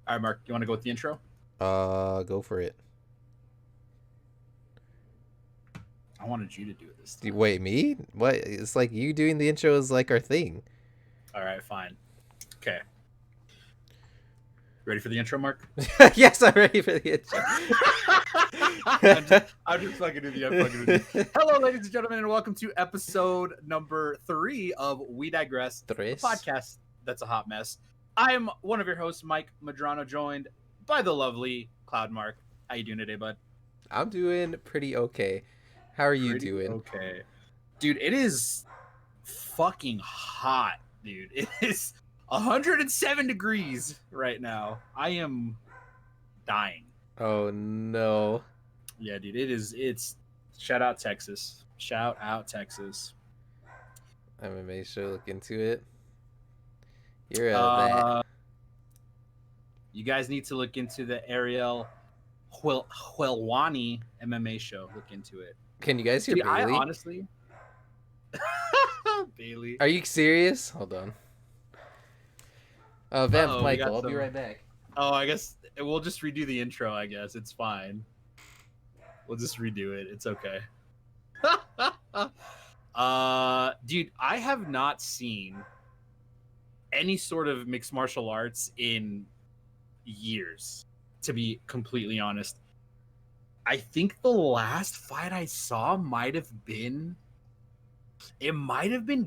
All right, Mark, you want to go with the intro? Go for it. I wanted you to do it this time. Wait, me? What? It's like you doing the intro is like our thing. All right, fine. Okay. Ready for the intro, Mark? Yes, I'm ready for the intro. I'm just fucking with you. I'm fucking with you. Hello, ladies and gentlemen, and welcome to episode number 3 of We Digress, the Tres. podcast that's a hot mess. I am one of your hosts, Mike Madrano, joined by the lovely Cloud Mark. How you doing today, bud? I'm doing pretty okay. How are you Pretty doing? okay. Dude, it is fucking hot, dude. It is 107 degrees right now. I am dying. Oh no. Yeah, dude, it's shout out Texas. Shout out Texas. MMA show. Look into it. You're that. Uh you guys need to look into the Ariel Helwani MMA show. Look into it. Can you guys hear Dude, I Bailey? honestly Bailey. Are you serious? Hold on. Vamp We Michael. got I'll be some. right back. Oh, I guess we'll just redo the intro, I guess. It's fine. We'll just redo it. It's okay. Dude, I have not seen any sort of mixed martial arts in years, to be completely honest. I think the last fight I saw might have been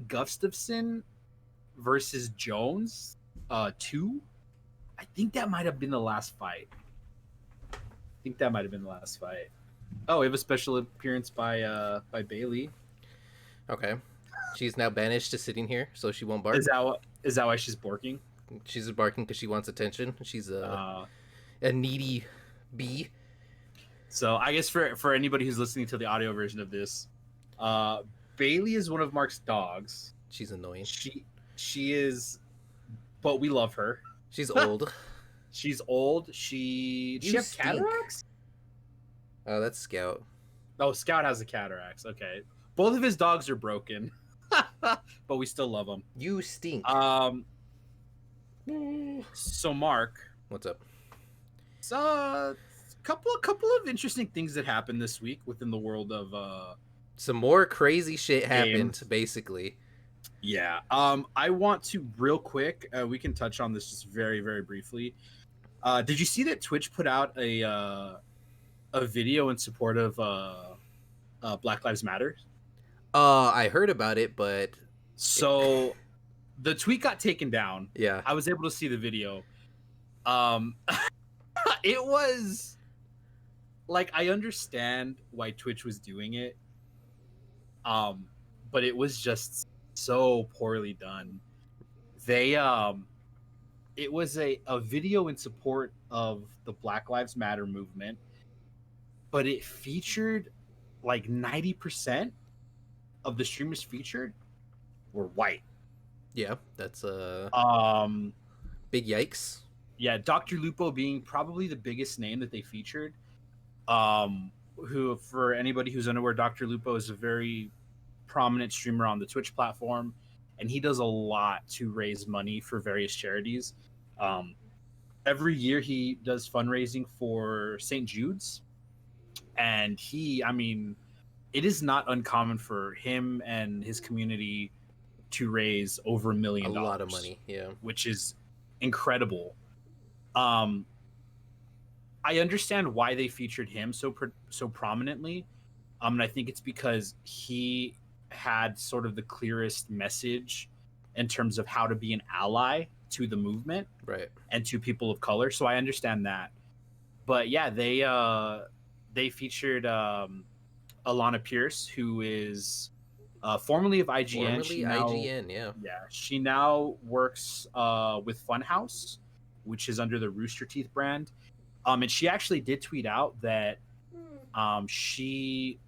Gustafson versus Jones 2. I think that might have been the last fight. Oh, we have a special appearance by Bailey. Okay. She's now banished to sitting here, so she won't bark. Is that why she's barking? She's barking because she wants attention. She's a needy bee. So I guess for anybody who's listening to the audio version of this, Bailey is one of Mark's dogs. She's annoying. She is, but we love her. She's old. She's old. She have stink. cataracts? Oh, that's Scout. Oh, Scout has the cataracts. Okay, both of his dogs are broken, but we still love them. You stink. So Mark, What's up? so a couple of interesting things that happened this week within the world of Some more crazy shit happened, games. basically. Yeah. I want to real quick. We can touch on this just very, very briefly. Did you see that Twitch put out a video in support of Black Lives Matter? I heard about it, but So the tweet got taken down. yeah. I was able to see the video. It was like, I understand why Twitch was doing it. But it was just so poorly done. They it was a video in support of the Black Lives Matter movement, but it featured like 90% of the streamers featured were white. Yeah, that's Um big yikes. yeah, Dr. Lupo being probably the biggest name that they featured. Who, for anybody who's unaware, Dr. Lupo is a very prominent streamer on the Twitch platform, and he does a lot to raise money for various charities. Every year he does fundraising for St. Jude's, and it is not uncommon for him and his community to raise over $1 million. A lot of money, yeah. Which is incredible. I understand why they featured him so prominently. And I think it's because he had sort of the clearest message in terms of how to be an ally to the movement, right, and to people of color. So I understand that. But yeah, they featured Alana Pierce, who is formerly of IGN. Yeah. Yeah, she now works with Funhouse, which is under the Rooster Teeth brand. And she actually did tweet out that she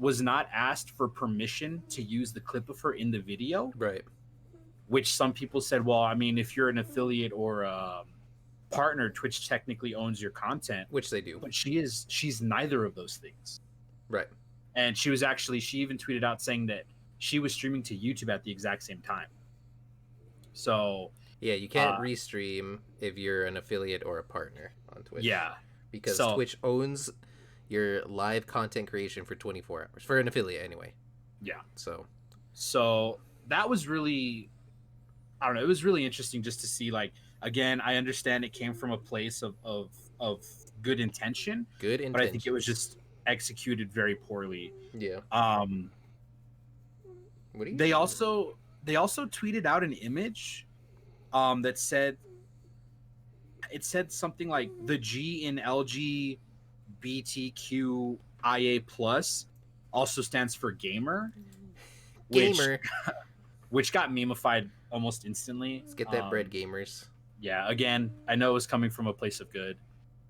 was not asked for permission to use the clip of her in the video. Right. Which some people said, well, I mean, if you're an affiliate or a partner, Twitch technically owns your content. Which they do. But she's neither of those things. Right. And she even tweeted out saying that she was streaming to YouTube at the exact same time. So Yeah, you can't restream if you're an affiliate or a partner on Twitch. Yeah. Because Twitch owns your live content creation for 24 hours for an affiliate anyway. Yeah. So that was really, I don't know, it was really interesting just to see, like, again, I understand it came from a place of good intention, but I think it was just executed very poorly. Yeah. What are you they also tweeted out an image that said, it said something like the G in LGBTQIA plus also stands for gamer. Which got memeified almost instantly. Let's get that bread, gamers. Yeah, again, I know it was coming from a place of good.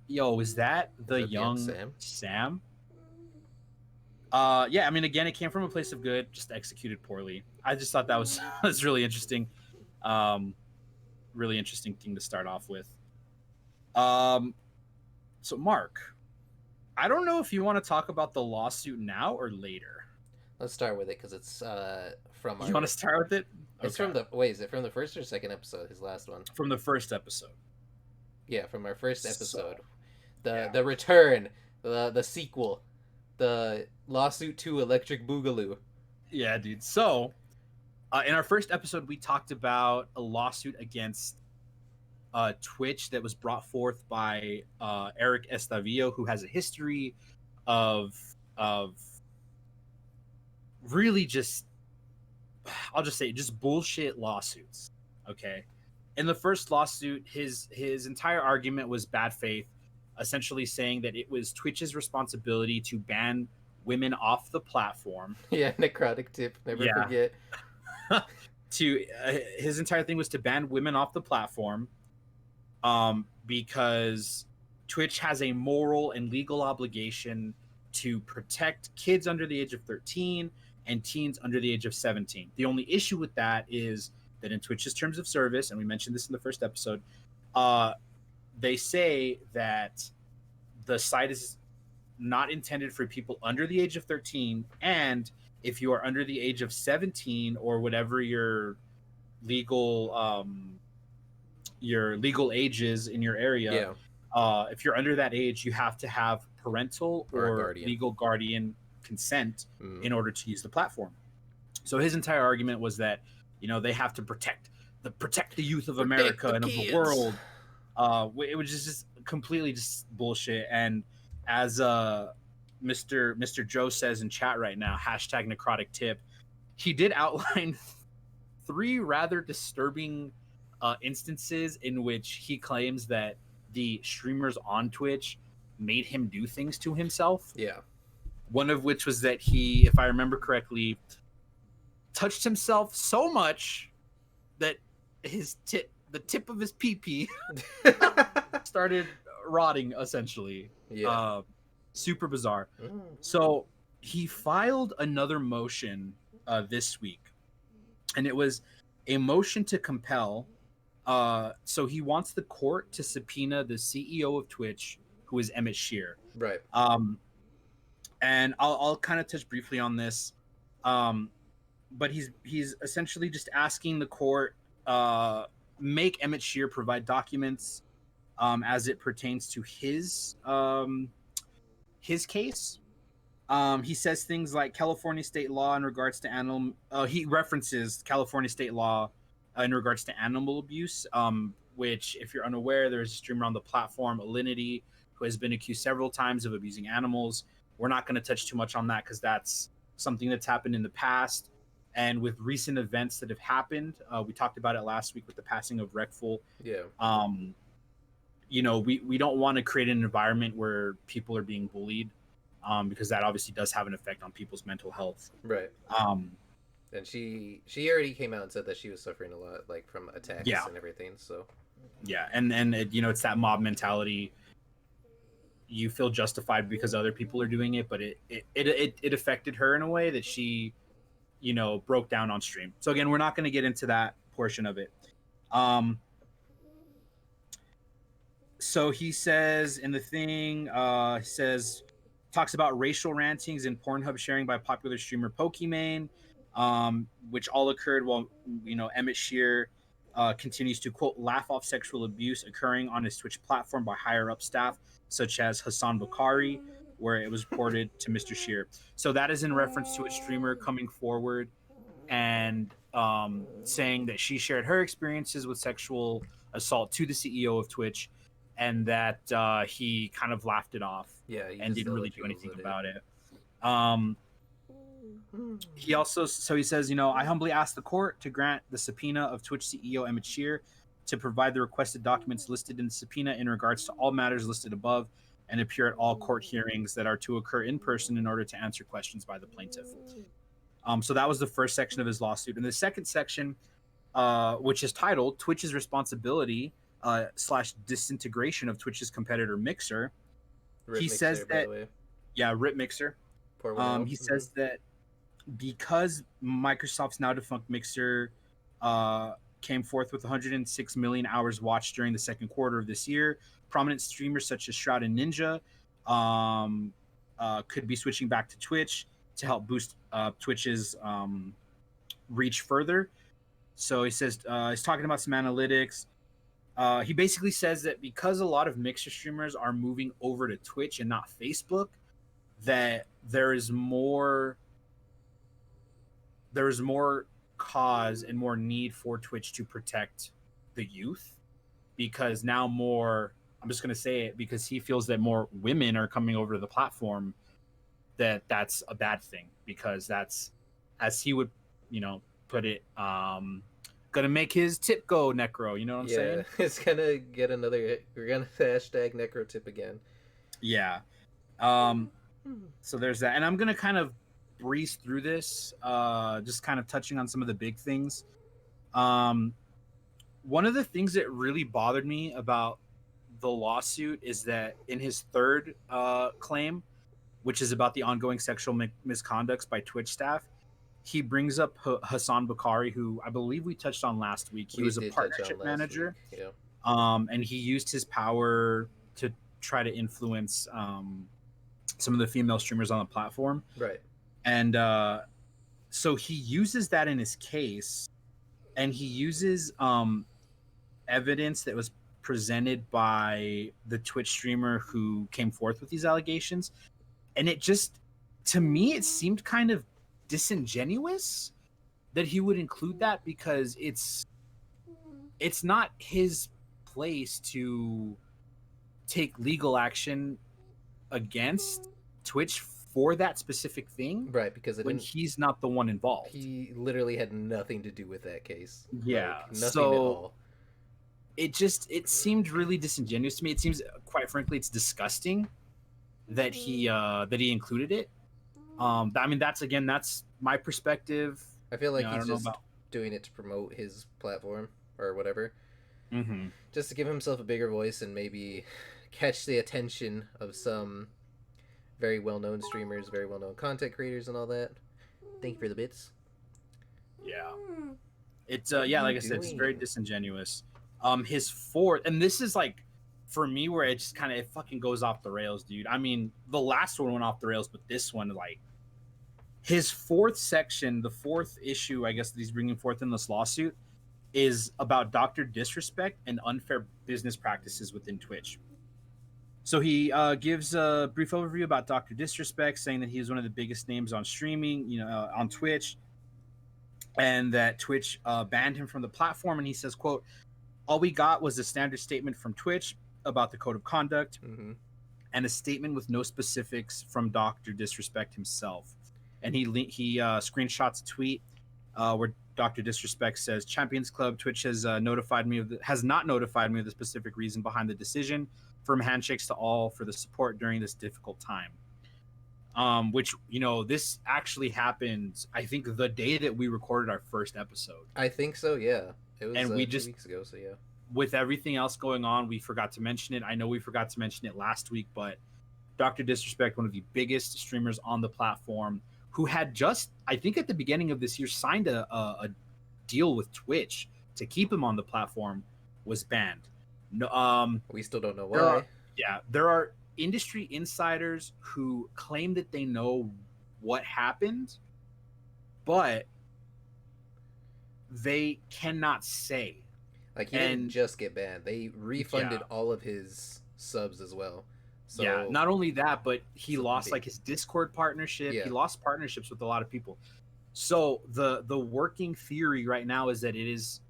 Yo, is that the young Sam? Yeah, I mean, again, it came from a place of good, just executed poorly. I just thought that was was really interesting. Really interesting thing to start off with. So Mark, I don't know if you want to talk about the lawsuit now or later. Let's start with it because it's from. You want to start with it? It's from the is it from the first or second episode? His last one. From the first episode. Yeah, from our first episode. The return, the sequel, the lawsuit to Electric Boogaloo. Yeah, dude. So, in our first episode, we talked about a lawsuit against Twitch that was brought forth by Eric Estavillo, who has a history of really just, I'll just say, just bullshit lawsuits. Okay. In the first lawsuit, his entire argument was bad faith, essentially saying that it was Twitch's responsibility to ban women off the platform. Yeah, necrotic tip, never forget. His entire thing was to ban women off the platform, because Twitch has a moral and legal obligation to protect kids under the age of 13 and teens under the age of 17. The only issue with that is that in Twitch's terms of service, and we mentioned this in the first episode, they say that the site is not intended for people under the age of 13, and if you are under the age of 17 or whatever your legal age is in your area, if you're under that age, you have to have parental or legal guardian consent in order to use the platform. So his entire argument was that, you know, they have to protect the youth of America and of the world. It was just completely just bullshit. And as Mr. Joe says in chat right now, hashtag necrotic tip, he did outline 3 rather disturbing instances in which he claims that the streamers on Twitch made him do things to himself. Yeah. One of which was that he, if I remember correctly, touched himself so much that the tip of his pee-pee started rotting, essentially. Yeah. Super bizarre. So he filed another motion this week, and it was a motion to compel. So he wants the court to subpoena the CEO of Twitch, who is Emmett Shear. Right. And I'll kind of touch briefly on this. But he's essentially just asking the court make Emmett Shear provide documents as it pertains to his case. He says things like California state law in regards to animal. He references California state law in regards to animal abuse, which, if you're unaware, there's a streamer on the platform, Alinity, who has been accused several times of abusing animals. We're not going to touch too much on that because that's something that's happened in the past. And with recent events that have happened, we talked about it last week with the passing of Reckful. Yeah. You know, we don't want to create an environment where people are being bullied, because that obviously does have an effect on people's mental health. Right. And she already came out and said that she was suffering a lot, like, from attacks and everything. So. Yeah, and it, you know, it's that mob mentality. You feel justified because other people are doing it, but it affected her in a way that she, you know, broke down on stream. So again, we're not going to get into that portion of it. So he says in the thing, talks about racial rantings and Pornhub sharing by popular streamer Pokimane, which all occurred while, you know, Emmett Shear continues to, quote, laugh off sexual abuse occurring on his Twitch platform by higher up staff, such as Hassan Bukhari, where it was reported to Mr. Shear. So that is in reference to a streamer coming forward and saying that she shared her experiences with sexual assault to the CEO of Twitch, and that he kind of laughed it off and didn't really do anything about it. He also, so he says, I humbly ask the court to grant the subpoena of Twitch CEO Emmett Shear to provide the requested documents listed in the subpoena in regards to all matters listed above and appear at all court hearings that are to occur in person in order to answer questions by the plaintiff. So that was the first section of his lawsuit. And the second section, which is titled Twitch's Responsibility / Disintegration of Twitch's Competitor Mixer. Rip he Mixer, says by that, the way. Yeah, Rip Mixer. He says that because Microsoft's now defunct Mixer came forth with 106 million hours watched during the second quarter of this year, prominent streamers such as Shroud and Ninja could be switching back to Twitch to help boost Twitch's reach further. So he says he's talking about some analytics. He basically says that because a lot of Mixer streamers are moving over to Twitch and not Facebook, that there is more cause and more need for Twitch to protect the youth, because now I'm just going to say it, because he feels that more women are coming over to the platform, that's a bad thing, because that's, as he would, put it, gonna make his tip go necro. You know what I'm saying? Yeah, it's gonna get another. We're gonna hashtag necro tip again. Yeah. So there's that, and I'm gonna kind of breeze through this, just kind of touching on some of the big things. One of the things that really bothered me about the lawsuit is that in his third claim, which is about the ongoing sexual misconducts by Twitch staff, he brings up Hassan Bukhari, who I believe we touched on last week. He was a partnership manager, and he used his power to try to influence some of the female streamers on the platform. Right. And so he uses that in his case, and he uses evidence that was presented by the Twitch streamer who came forth with these allegations. And it just, to me, it seemed kind of disingenuous that he would include that, because it's not his place to take legal action against Twitch for that specific thing, right? Because when he's not the one involved. He literally had nothing to do with that case. Yeah, nothing at all. It seemed really disingenuous to me. It seems, quite frankly, it's disgusting that he included it. I mean, that's my perspective. I feel like he's just doing it to promote his platform or whatever, just to give himself a bigger voice and maybe catch the attention of some very well-known streamers, very well-known content creators, and all that. Thank you for the bits. Yeah, it's like I said, it's very disingenuous. His fourth, and this is like, for me, where it just kind of, it fucking goes off the rails, dude. I mean, the last one went off the rails, but this one, like, his fourth section, the fourth issue, I guess, that he's bringing forth in this lawsuit, is about Dr. Disrespect and unfair business practices within Twitch. So he gives a brief overview about Dr. Disrespect, saying that he is one of the biggest names on streaming, on Twitch, and that Twitch banned him from the platform. And he says, quote, "All we got was a standard statement from Twitch about the code of conduct, and a statement with no specifics from Dr. Disrespect himself." And he screenshots a tweet where Dr. Disrespect says, "Champions Club Twitch has not notified me of the specific reason behind the decision. From handshakes to all for the support during this difficult time." Which, this actually happened, I think, the day that we recorded our first episode. I think so, yeah. It was, and we 2 weeks ago, so yeah. With everything else going on, we forgot to mention it. I know we forgot to mention it last week, but Dr. Disrespect, one of the biggest streamers on the platform, who had just, I think at the beginning of this year, signed a deal with Twitch to keep him on the platform, was banned. No, we still don't know why. There are industry insiders who claim that they know what happened, but they cannot say Like, he didn't And just get banned; they refunded yeah, all of his subs as well. yeah. So Not only that, but he something lost big. like his Discord partnership. He Yeah, lost partnerships with a lot of people. So the working theory right now is that it is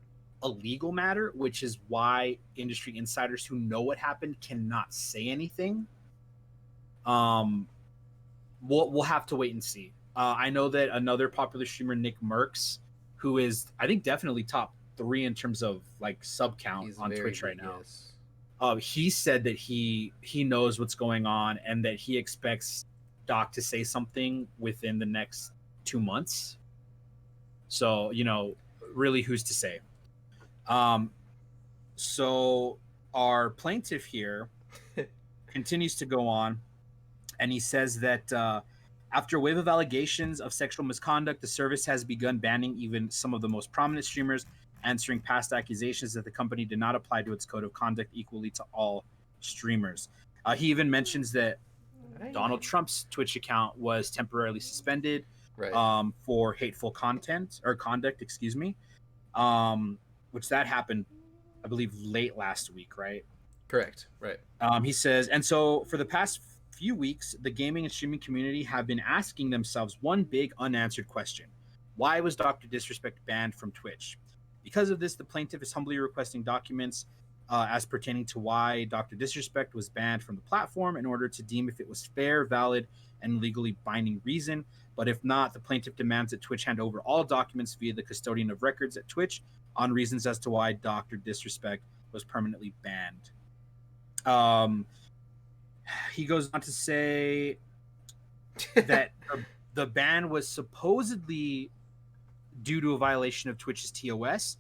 a legal matter, which is why industry insiders who know what happened cannot say anything. Um, we'll have to wait and see. I know that another popular streamer, Nick Merckx, who is I think definitely top 3 in terms of like sub count he's on very Twitch right big. now. Yes. He said that he knows what's going on and that he expects Doc to say something within the next 2 months. So really, who's to say? Um, so our plaintiff here continues to go on, and he says that after a wave of allegations of sexual misconduct, the service has begun banning even some of the most prominent streamers, answering past accusations that the company did not apply to its code of conduct equally to all streamers. He even mentions that Donald Trump's Twitch account was temporarily suspended Right. for hateful content or conduct, excuse me, um, which that happened, I believe, late last week, right? Correct. Right. He says, and so for the past few weeks, the gaming and streaming community have been asking themselves one big unanswered question: why was Dr. Disrespect banned from Twitch? Because of this, the plaintiff is humbly requesting documents as pertaining to why Dr. Disrespect was banned from the platform in order to deem if it was fair, valid, and legally binding reason. But if not, the plaintiff demands that Twitch hand over all documents via the custodian of records at Twitch on reasons as to why Dr. Disrespect was permanently banned. Um, he goes on to say that the ban was supposedly due to a violation of Twitch's TOS.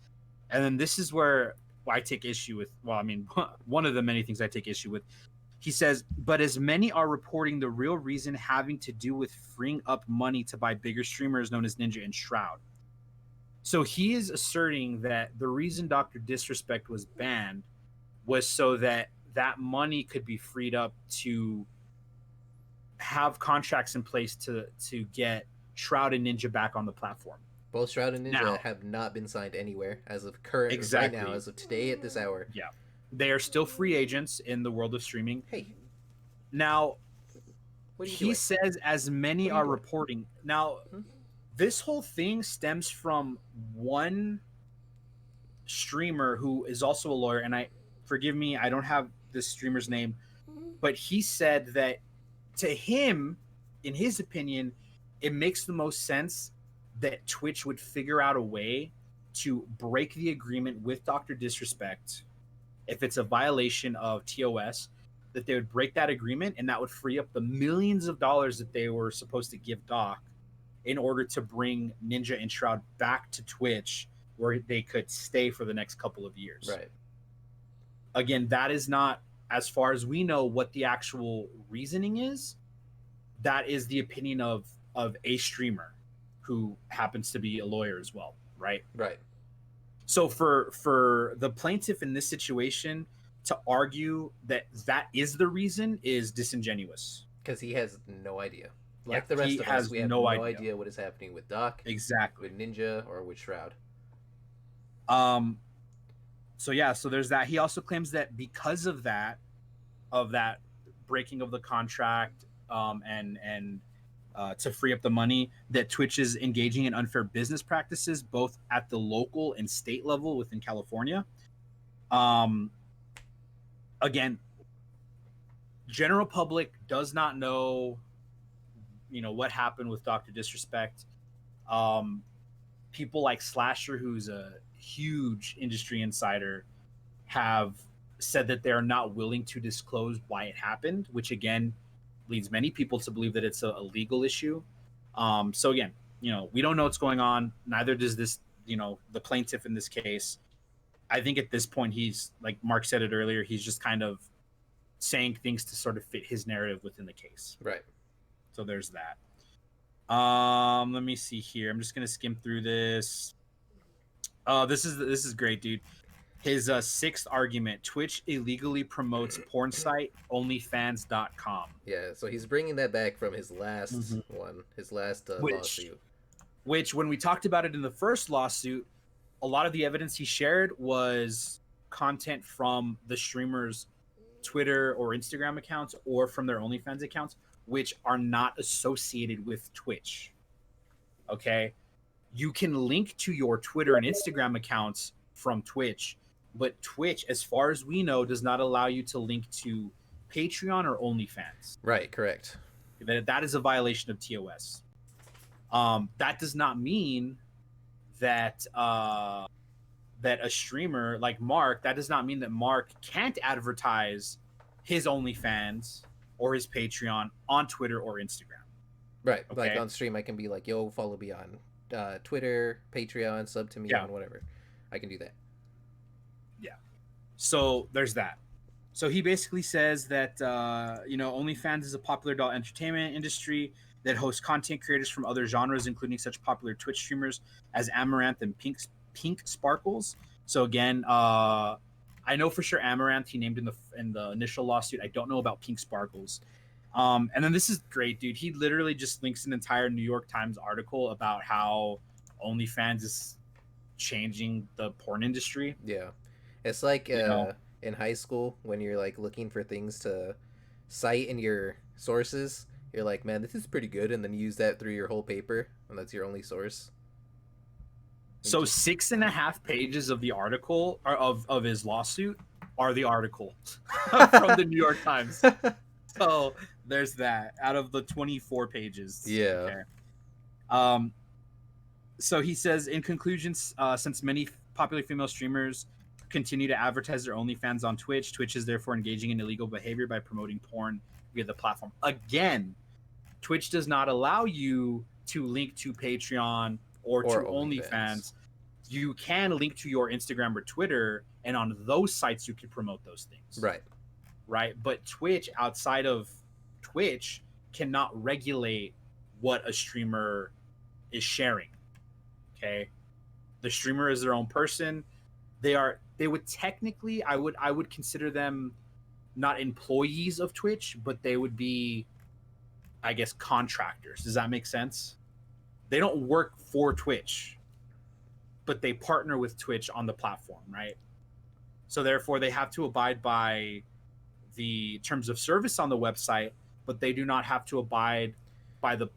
And then this is where I take issue with, well, I mean, one of the many things I take issue with. He says, but as many are reporting, the real reason having to do with freeing up money to buy bigger streamers known as Ninja and Shroud. So he is asserting that the reason Dr. Disrespect was banned was so that that money could be freed up to have contracts in place to get Shroud and Ninja back on the platform. Both Shroud and Ninja Now, have not been signed anywhere as of current exactly. right now, as of today at this hour. Yeah. They are still free agents in the world of streaming. Hey. Now, what are you he doing? says as many are reporting. Now, this whole thing stems from one streamer who is also a lawyer, and forgive me, I don't have this streamer's name, but he said that to him, in his opinion, it makes the most sense that Twitch would figure out a way to break the agreement with Dr. Disrespect if it's a violation of TOS, that they would break that agreement, and that would free up the millions of dollars that they were supposed to give Doc in order to bring Ninja and Shroud back to Twitch where they could stay for the next couple of years. Right. Again, that is not, as far as we know, what the actual reasoning is. That is the opinion of a streamer who happens to be a lawyer as well, right? Right. So for the plaintiff in this situation to argue that that is the reason is disingenuous. Because he has no idea. Like the rest of us, we have no idea what is happening with Doc, exactly, with Ninja, or with Shroud. So yeah, so there's that. He also claims that because of that breaking of the contract, and to free up the money, that Twitch is engaging in unfair business practices, both at the local and state level within California. Again, general public does not know, what happened with Dr. Disrespect. People like Slasher, who's a huge industry insider, have said that they're not willing to disclose why it happened, which again leads many people to believe that it's a legal issue. So again, we don't know what's going on. Neither does this, the plaintiff in this case. I think at this point, he's, like Mark said it earlier, he's just kind of saying things to sort of fit his narrative within the case. Right. So there's that. Let me see here. I'm just gonna skim through this. This is great, dude. His sixth argument: Twitch illegally promotes porn site OnlyFans.com. Yeah, so he's bringing that back from his last one, his last lawsuit. Which, when we talked about it in the first lawsuit, a lot of the evidence he shared was content from the streamers' Twitter or Instagram accounts or from their OnlyFans accounts, which are not associated with Twitch. Okay. You can link to your Twitter and Instagram accounts from Twitch, but Twitch, as far as we know, does not allow you to link to Patreon or OnlyFans. Right, correct. That is a violation of TOS. That does not mean that that a streamer like Mark, that does not mean that Mark can't advertise his OnlyFans or his Patreon on Twitter or Instagram. Right. Okay? Like on stream, I can be like, yo, follow me on Twitter, Patreon, sub to me on whatever. I can do that. Yeah. So there's that. So he basically says that, OnlyFans is a popular adult entertainment industry that hosts content creators from other genres, including such popular Twitch streamers as Amaranth and Pink Sparkles. So again, I know for sure Amaranth he named in the initial lawsuit. I don't know about Pink Sparkles. And then this is great, dude. He literally just links an entire New York Times article about how OnlyFans is changing the porn industry. Yeah, it's like in high school when you're like looking for things to cite in your sources. You're like, man, this is pretty good, and then you use that through your whole paper, and that's your only source. So 6.5 pages of the article or of his lawsuit are the article from the New York Times. So there's that out of the 24 pages. Yeah. Okay. So he says, in conclusion, since many popular female streamers continue to advertise their OnlyFans on Twitch, Twitch is therefore engaging in illegal behavior by promoting porn via the platform. Again, Twitch does not allow you to link to Patreon or to OnlyFans. You can link to your Instagram or Twitter, and on those sites you can promote those things. Right. But Twitch, outside of Twitch, cannot regulate what a streamer is sharing. Okay. The streamer is their own person. They would technically, I would consider them not employees of Twitch, but they would be, I guess, contractors. Does that make sense? They don't work for Twitch, but they partner with Twitch on the platform, right? So therefore they have to abide by the terms of service on the website, but they do not have to abide by the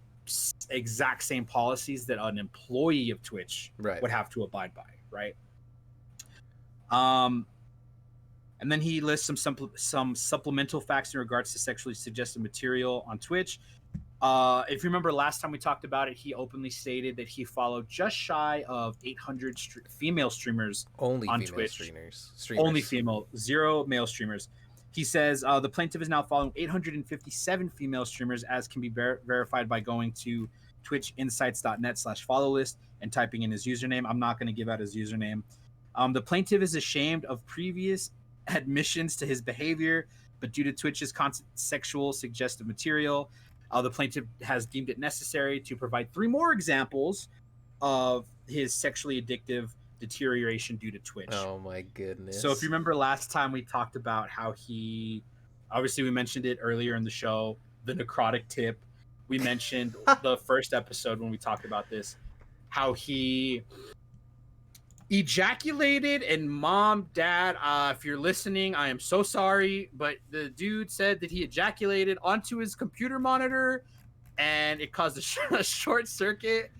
exact same policies that an employee of Twitch would have to abide by, right? And then he lists some supplemental facts in regards to sexually suggestive material on Twitch. If you remember last time we talked about it, he openly stated that he followed just shy of 800 female streamers on Twitch. Streamers. Only female, 0 male streamers. He says the plaintiff is now following 857 female streamers, as can be verified by going to twitchinsights.net/follow list and typing in his username. I'm not going to give out his username. The plaintiff is ashamed of previous admissions to his behavior, but due to Twitch's constant sexual suggestive material, the plaintiff has deemed it necessary to provide 3 more examples of his sexually addictive deterioration due to Twitch. Oh my goodness. So if you remember last time we talked about how we mentioned it earlier in the show, the necrotic tip. We mentioned the first episode when we talked about this, how he ejaculated, and mom, dad, if you're listening, I am so sorry, but the dude said that he ejaculated onto his computer monitor and it caused a short circuit,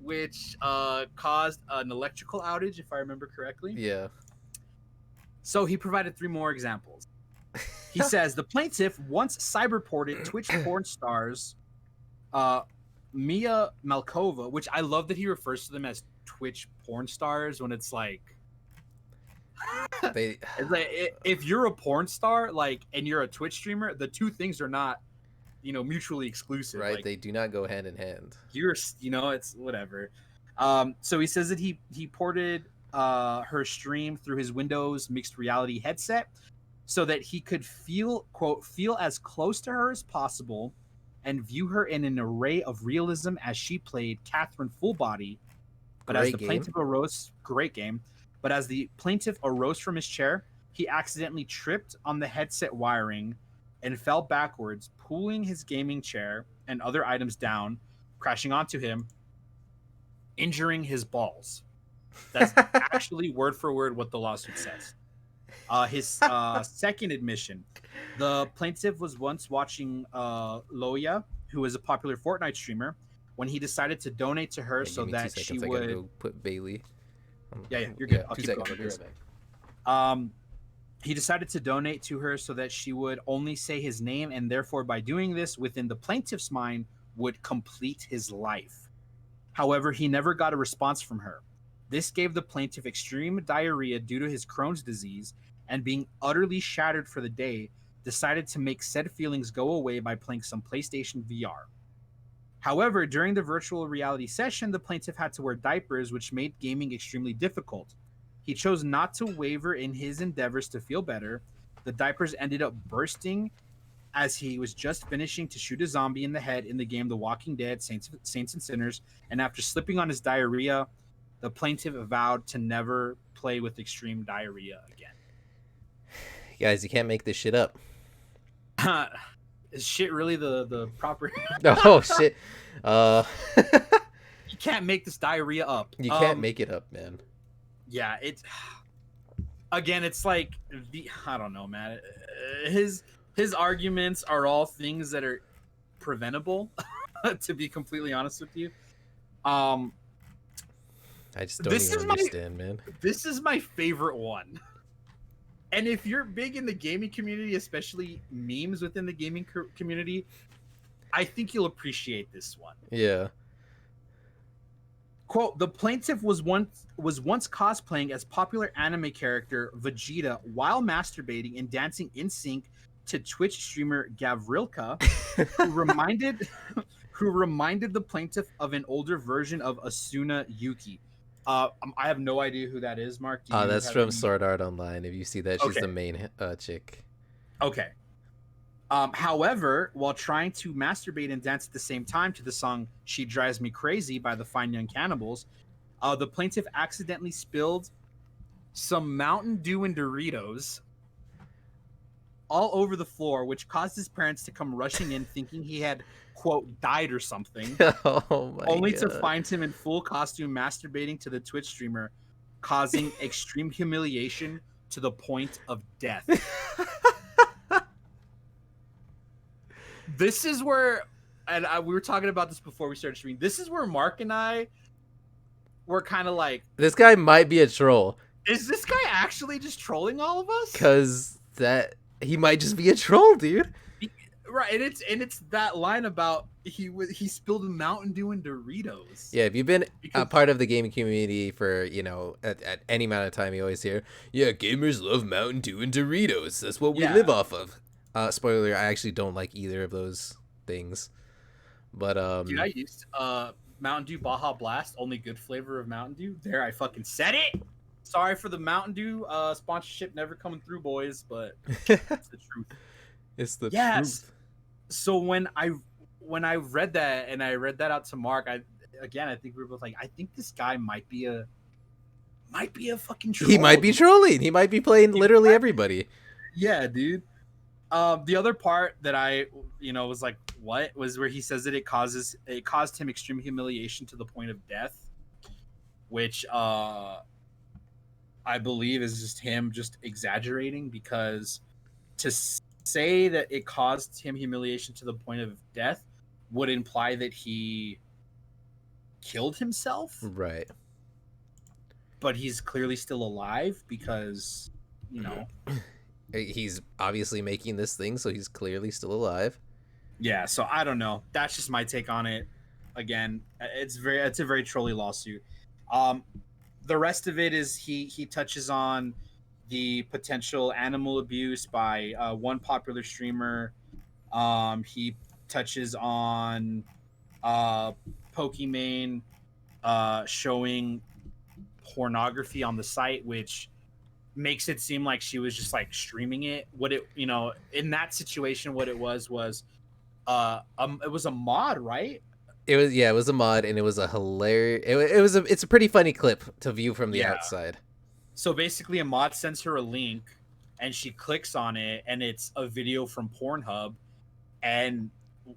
which caused an electrical outage, if I remember correctly. Yeah. So he provided 3 more examples. He says the plaintiff once cyberported Twitch porn stars Mia Malkova, which I love that he refers to them as Twitch porn stars when it's like it's like if you're a porn star and you're a Twitch streamer, the two things are not mutually exclusive, right? They do not go hand in hand. It's whatever. So he says that he ported her stream through his Windows mixed reality headset so that he could feel as close to her as possible and view her in an array of realism as she played Catherine Fullbody. But as the plaintiff arose, great game. But as the plaintiff arose from his chair, he accidentally tripped on the headset wiring and fell backwards, pulling his gaming chair and other items down, crashing onto him, injuring his balls. That's actually word for word what the lawsuit says. His second admission: the plaintiff was once watching Loya, who is a popular Fortnite streamer, when he decided to donate to her Yeah, so give me two that she seconds. I gotta would. go put Bailey. Yeah, you're good. Yeah, I'll two keep seconds. going. I'll be right back. Um, he decided to donate to her so that she would only say his name, and therefore, by doing this, within the plaintiff's mind, would complete his life. However, he never got a response from her. This gave the plaintiff extreme diarrhea due to his Crohn's disease, and being utterly shattered for the day, decided to make said feelings go away by playing some PlayStation VR. However, during the virtual reality session, the plaintiff had to wear diapers, which made gaming extremely difficult. He chose not to waver in his endeavors to feel better. The diapers ended up bursting as he was just finishing to shoot a zombie in the head in the game The Walking Dead Saints and Sinners, and after slipping on his diarrhea, the plaintiff vowed to never play with extreme diarrhea again. Guys, you can't make this shit up. Is shit really the proper? Oh shit. You can't make this diarrhea up. You can't make it up, man. Yeah, it's again, it's like I don't know, man. His arguments are all things that are preventable, to be completely honest with you. I just don't even understand, man. This is my favorite one. And if you're big in the gaming community, especially memes within the gaming community, I think you'll appreciate this one. Yeah. Quote, the plaintiff was once cosplaying as popular anime character Vegeta while masturbating and dancing in sync to Twitch streamer Gavrilka, who reminded the plaintiff of an older version of Asuna Yuki. I have no idea who that is, Mark. That's from Sword Art Online. If you see that, she's the main chick. Okay. However, while trying to masturbate and dance at the same time to the song She Drives Me Crazy by the Fine Young Cannibals, the plaintiff accidentally spilled some Mountain Dew and Doritos all over the floor, which caused his parents to come rushing in thinking he had, quote, died or something. Only to find him in full costume masturbating to the Twitch streamer, causing extreme humiliation to the point of death. This is where, and we were talking about this before we started streaming, this is where Mark and I were kind of like, this guy might be a troll. Is this guy actually just trolling all of us? Because he might just be a troll, dude. Right, and it's that line about he spilled Mountain Dew and Doritos. Yeah, if you've been a part of the gaming community for, at any amount of time, you always hear, yeah, gamers love Mountain Dew and Doritos. That's what we live off of. Spoiler, I actually don't like either of those things. But dude, I used Mountain Dew Baja Blast, only good flavor of Mountain Dew. There, I fucking said it. Sorry for the Mountain Dew sponsorship never coming through, boys, but it's the truth. It's the truth. So when I read that and I read that out to Mark, I think we were both like, I think this guy might be a fucking troll. He might be trolling. He might be playing literally everybody. Yeah, dude. The other part that I, was like, what, was where he says that it caused him extreme humiliation to the point of death, which I believe is just him just exaggerating, because to say that it caused him humiliation to the point of death would imply that he killed himself. Right. But he's clearly still alive because, he's obviously making this thing, so he's clearly still alive. Yeah, so I don't know. That's just my take on it. Again, it's a very trolly lawsuit. The rest of it is he touches on the potential animal abuse by one popular streamer. He touches on Pokimane showing pornography on the site, which makes it seem like she was just like streaming it. In that situation, what it was it was a mod, right? It was a mod, and it was a hilarious. It's a pretty funny clip to view from the outside. So basically, a mod sends her a link, and she clicks on it, and it's a video from Pornhub, and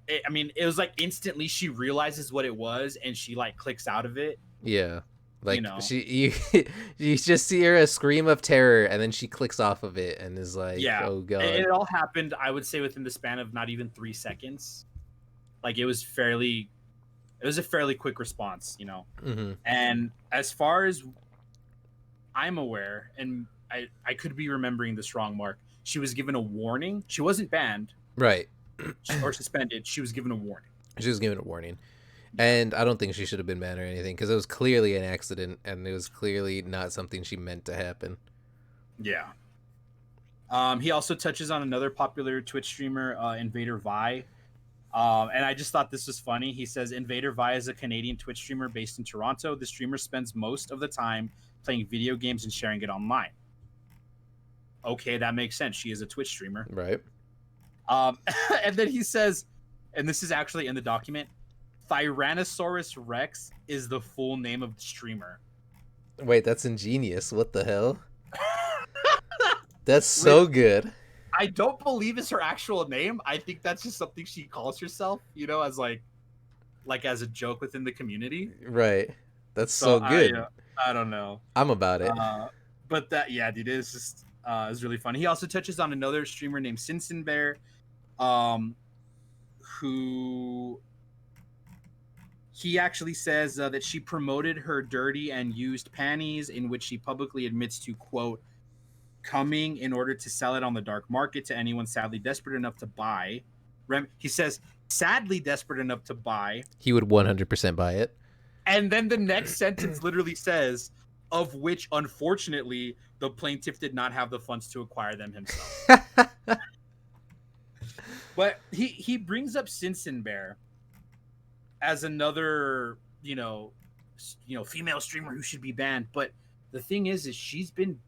it was like instantly she realizes what it was, and she like clicks out of it. Yeah. Like you just see her a scream of terror, and then she clicks off of it and is like, Yeah, "Oh god!" it all happened. I would say within the span of not even 3 seconds. Like it was a fairly quick response, Mm-hmm. And as far as I'm aware, and I could be remembering this wrong, Mark, she was given a warning. She wasn't banned, Right, or suspended. She was given a warning. she was given a warning. Yeah. And I don't think she should have been banned or anything because it was clearly an accident and it was clearly not something she meant to happen. Yeah. He also touches on another popular Twitch streamer, Invader Vi. And I just thought this was funny. He says Invader Vi is a Canadian Twitch streamer based in Toronto. The streamer spends most of the time playing video games and sharing it online. Okay, that makes sense. She is a Twitch streamer. Right. And then he says, and this is actually in the document, Tyrannosaurus Rex is the full name of the streamer. Wait, that's ingenious. What the hell? That's so good. I don't believe it's her actual name. I think that's just something she calls herself, as like as a joke within the community. Right. That's so good. I don't know. I'm about it. But that, yeah, dude, it's just is really funny. He also touches on another streamer named Sinsin Bear, who he actually says that she promoted her dirty and used panties, in which she publicly admits to, quote, coming in order to sell it on the dark market to anyone sadly desperate enough to buy. He says, sadly desperate enough to buy. He would 100% buy it. And then the next sentence literally says, of which, unfortunately, the plaintiff did not have the funds to acquire them himself. But he brings up Sinsin Bear as another, female streamer who should be banned. But the thing is she's been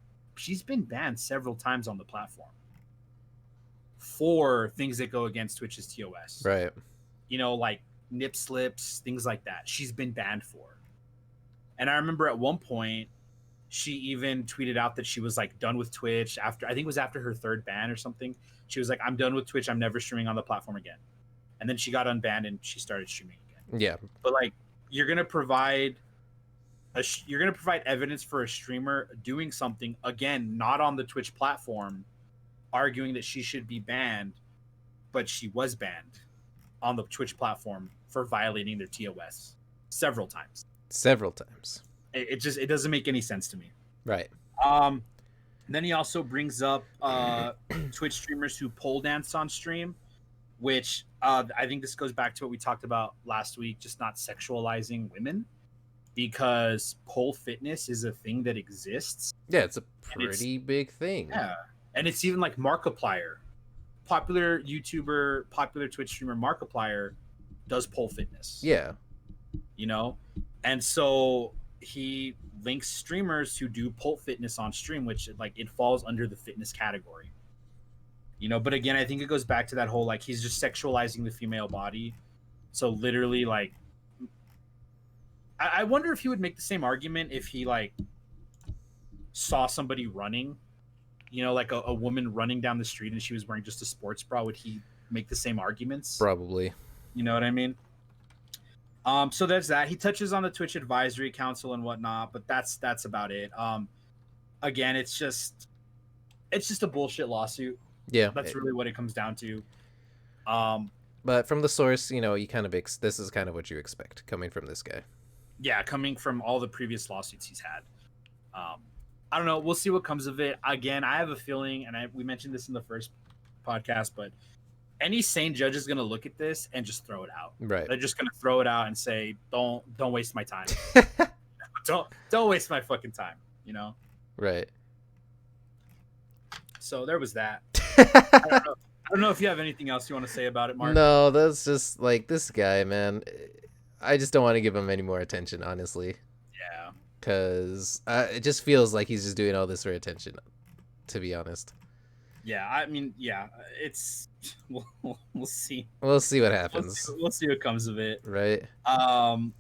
banned several times on the platform for things that go against Twitch's TOS. Right. Like nip slips, things like that. She's been banned for. And I remember at one point, she even tweeted out that she was like done with Twitch after, I think it was after her third ban or something. She was like, I'm done with Twitch. I'm never streaming on the platform again. And then she got unbanned and she started streaming again. Yeah. But like, you're going to provide evidence for a streamer doing something, again, not on the Twitch platform, arguing that she should be banned, but she was banned on the Twitch platform for violating their TOS several times. It doesn't make any sense to me. Right. Then he also brings up Twitch streamers who pole dance on stream, which I think this goes back to what we talked about last week, just not sexualizing women, because pole fitness is a thing that exists. Yeah, it's a pretty big thing. Yeah, and it's even like Markiplier, popular YouTuber, popular Twitch streamer Markiplier does pole fitness. Yeah. And so he links streamers who do pole fitness on stream, which like it falls under the fitness category. But again, I think it goes back to that whole like he's just sexualizing the female body. So literally, like, I wonder if he would make the same argument if he like saw somebody running, like a woman running down the street and she was wearing just a sports bra. Would he make the same arguments? Probably. You know what I mean? So there's that. He touches on the Twitch Advisory Council and whatnot, but that's about it. Again, it's just a bullshit lawsuit. Yeah, that's really what it comes down to. But from the source, you kind of this is kind of what you expect coming from this guy. Yeah, coming from all the previous lawsuits he's had. I don't know. We'll see what comes of it. Again, I have a feeling, and we mentioned this in the first podcast, but any sane judge is going to look at this and just throw it out. Right. They're just going to throw it out and say, "Don't waste my time. don't waste my fucking time." Right. So there was that. I don't know if you have anything else you want to say about it, Mark. No, that's just like this guy, man. I just don't want to give him any more attention, honestly. Yeah. Because it just feels like he's just doing all this for attention, to be honest. Yeah, I mean, yeah, it's we'll see. We'll see what happens. We'll see what comes of it. Right. I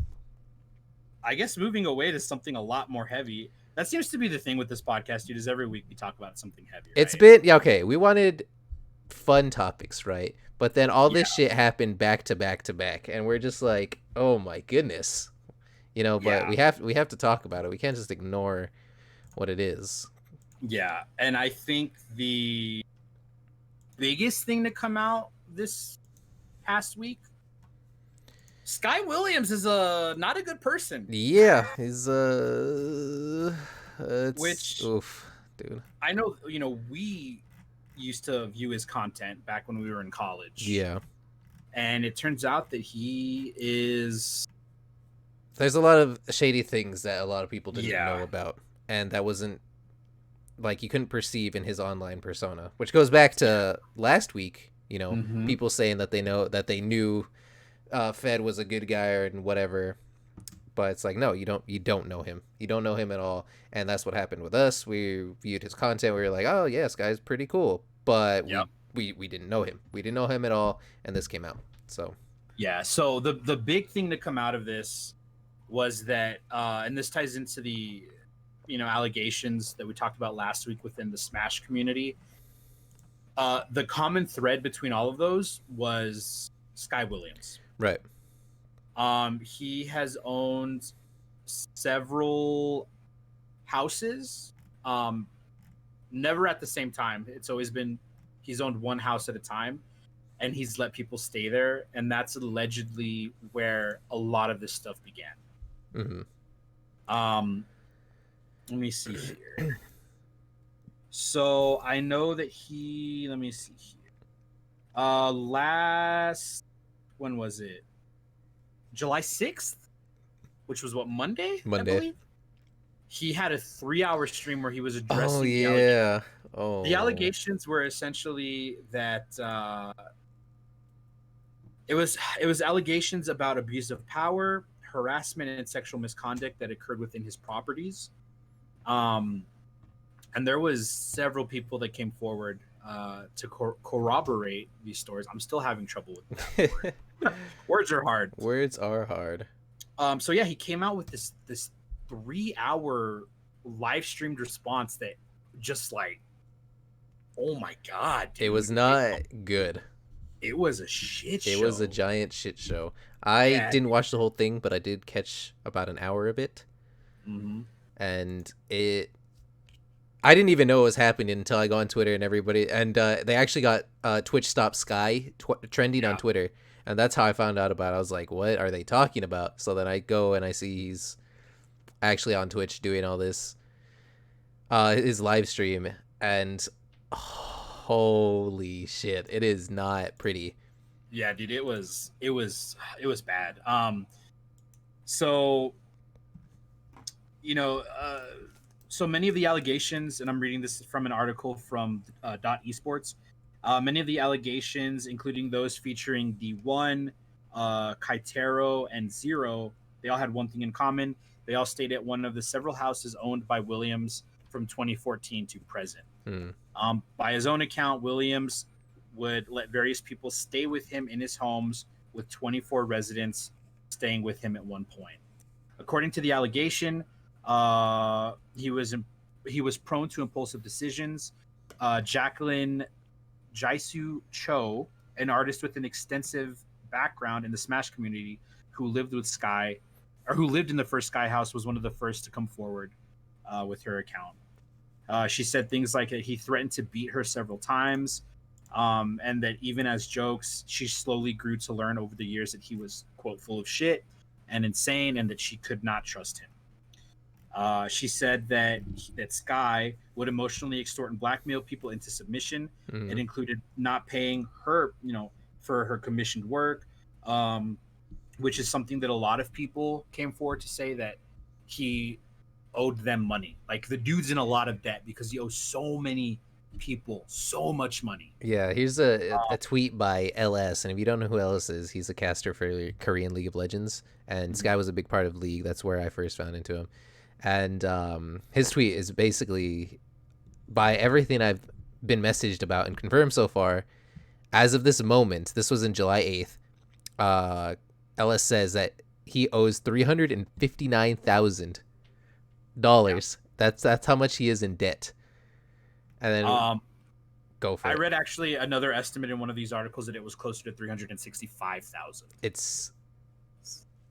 guess moving away to something a lot more heavy. That seems to be the thing with this podcast, dude. Is every week we talk about something heavy. It's been okay. We wanted fun topics, right? But then all this shit happened back to back to back, and we're just like, oh my goodness. But Yeah. we have to talk about it. We can't just ignore what it is. Yeah, and I think the biggest thing to come out this past week, Sky Williams is not a good person. Yeah, he's it's Which oof, dude. I know, we used to view his content back when we were in college. Yeah. And it turns out that he is. There's a lot of shady things that a lot of people didn't Yeah. know about, and that wasn't like you couldn't perceive in his online persona, which goes back to last week. Mm-hmm. People saying that they knew Fed was a good guy and whatever, but it's like no, you don't know him. You don't know him at all, and that's what happened with us. We viewed his content. We were like, oh yeah, this guy's pretty cool, but Yep. we didn't know him. We didn't know him at all, and this came out. So yeah. So the big thing to come out of this was that, and this ties into the allegations that we talked about last week within the Smash community. The common thread between all of those was Sky Williams. right. He has owned several houses, never at the same time. It's always been he's owned one house at a time, and he's let people stay there, and that's allegedly where a lot of this stuff began. Mm-hmm. Let me see here. So I know that let me see here. When was it? July 6th, which was what, Monday, I believe. He had a 3-hour stream where he was addressing the allegations. The allegations were essentially that it was allegations about abuse of power, harassment, and sexual misconduct that occurred within his properties. And there was several people that came forward to corroborate these stories. I'm still having trouble with that word. Words are hard. Words are hard. So yeah, he came out with this 3-hour live streamed response that just like, oh my god, dude. It was not good. It was a shit show. It was a giant shit show. I didn't watch the whole thing, but I did catch about an hour of it. Mm-hmm. And I didn't even know it was happening until I got on Twitter and everybody, and they actually got Twitch Stop Sky trending on Twitter, and that's how I found out about it. I was like, what are they talking about? So then I go and I see he's actually on Twitch doing all this, his live stream, and holy shit, it is not pretty. Yeah, dude, it was bad. So so many of the allegations, and I'm reading this from an article from .esports. Many of the allegations, including those featuring D1, Kaitero, and Zero, they all had one thing in common. They all stayed at one of the several houses owned by Williams from 2014 to present. By his own account, Williams would let various people stay with him in his homes, with 24 residents staying with him at one point. According to the allegation, he was prone to impulsive decisions. Jacqueline Jaisu Cho, an artist with an extensive background in the Smash community, who lived in the first Sky house, was one of the first to come forward with her account. She said things like he threatened to beat her several times, and that even as jokes, she slowly grew to learn over the years that he was, quote, full of shit and insane, and that she could not trust him. She said that Sky would emotionally extort and blackmail people into submission. Mm-hmm. It included not paying her, for her commissioned work, which is something that a lot of people came forward to say that he owed them money. Like, the dude's in a lot of debt because he owes so many people so much money. Yeah, here's a tweet by LS, and if you don't know who LS is, he's a caster for Korean League of Legends, and Sky was a big part of League. That's where I first found into him. And his tweet is basically, by everything I've been messaged about and confirmed so far, as of this moment, this was in July 8th, LS says that he owes $359,000. Yeah. That's how much he is in debt. And then go for it. I read actually another estimate in one of these articles that it was closer to $365,000. It's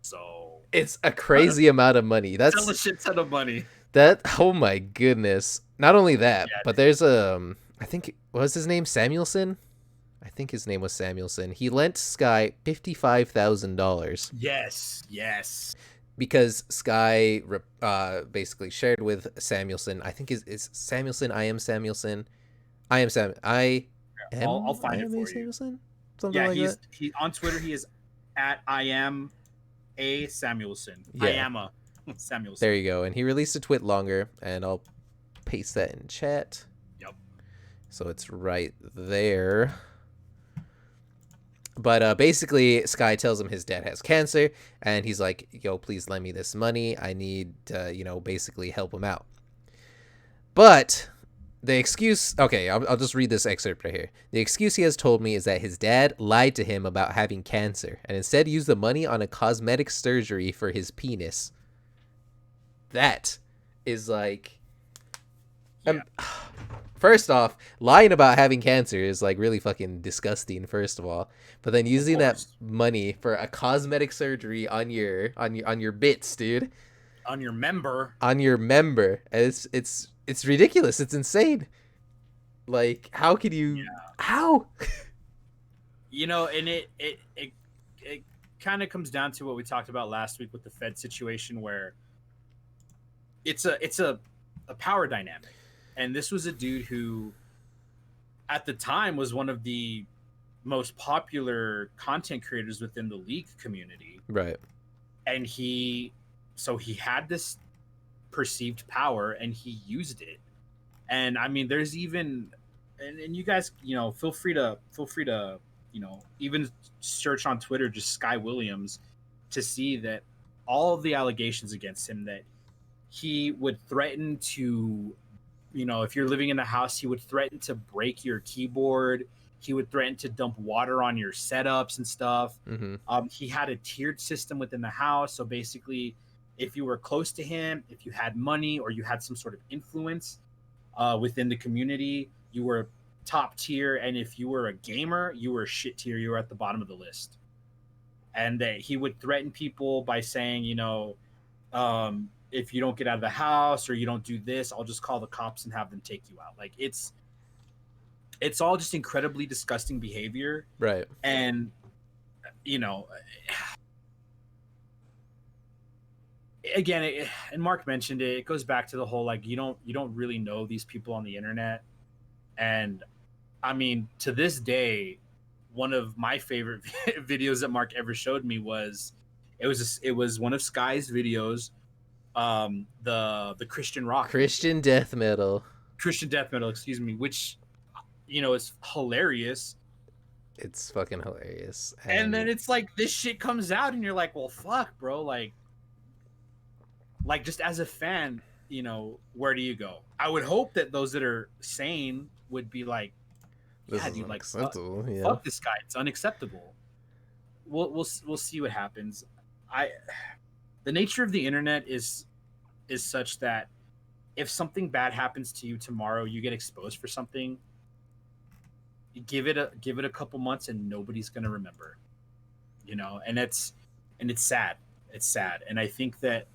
So it's a crazy amount of money. still That's a shit ton of money. that. Oh my goodness! Not only that, Yeah. but there's a I think what was his name, Samuelson. I think his name was Samuelson. He lent Sky $55,000 Yes. Yes. because Sky basically shared with Samuelson. I think is Samuelson. I am Samuelson. I am Sam. I'll I find it am a for you. Samuelson. Something Yeah, like that. he on Twitter. He is at I am a Samuelson. I Yeah. am a Samuelson. There you go. And he released a tweet longer, and I'll paste that in chat. Yep. So it's right there. But basically, Sky tells him his dad has cancer, and he's like, "Yo, please lend me this money. I need to, basically help him out." But the excuse, okay, I'll just read this excerpt right here. The excuse he has told me is that his dad lied to him about having cancer, and instead used the money on a cosmetic surgery for his penis. That is like, Yeah. first off, lying about having cancer is like really fucking disgusting. First of all, but then using that money for a cosmetic surgery on your bits, dude, on your member, it's ridiculous. It's insane. Like, how could you? Yeah. How? And it kind of comes down to what we talked about last week with the Fed situation, where it's a power dynamic. And this was a dude who, at the time, was one of the most popular content creators within the League community. Right. And he had this perceived power, and he used it. And I mean, there's even, and you guys, feel free to, even search on Twitter, just Sky Williams, to see that all of the allegations against him, that he would threaten to, if you're living in the house, he would threaten to break your keyboard. He would threaten to dump water on your setups and stuff. Mm-hmm. He had a tiered system within the house. So basically, if you were close to him, if you had money, or you had some sort of influence within the community, you were top tier. And if you were a gamer, you were shit tier. You were at the bottom of the list. And that he would threaten people by saying, if you don't get out of the house or you don't do this, I'll just call the cops and have them take you out. Like, it's all just incredibly disgusting behavior. Right. And, again, and Mark mentioned it goes back to the whole, like, you don't really know these people on the internet. And I mean, to this day, one of my favorite videos that Mark ever showed me was one of Sky's videos, the Christian death metal, excuse me, which is hilarious. It's fucking hilarious. And then it's like, this shit comes out, and you're like, well, fuck, bro. Like just as a fan, where do you go? I would hope that those that are sane would be like, yeah, dude, like, fuck this guy. It's unacceptable. We'll see what happens. The nature of the internet is such that if something bad happens to you tomorrow, you get exposed for something, give it a couple months and nobody's gonna remember. And it's sad. It's sad. And I think that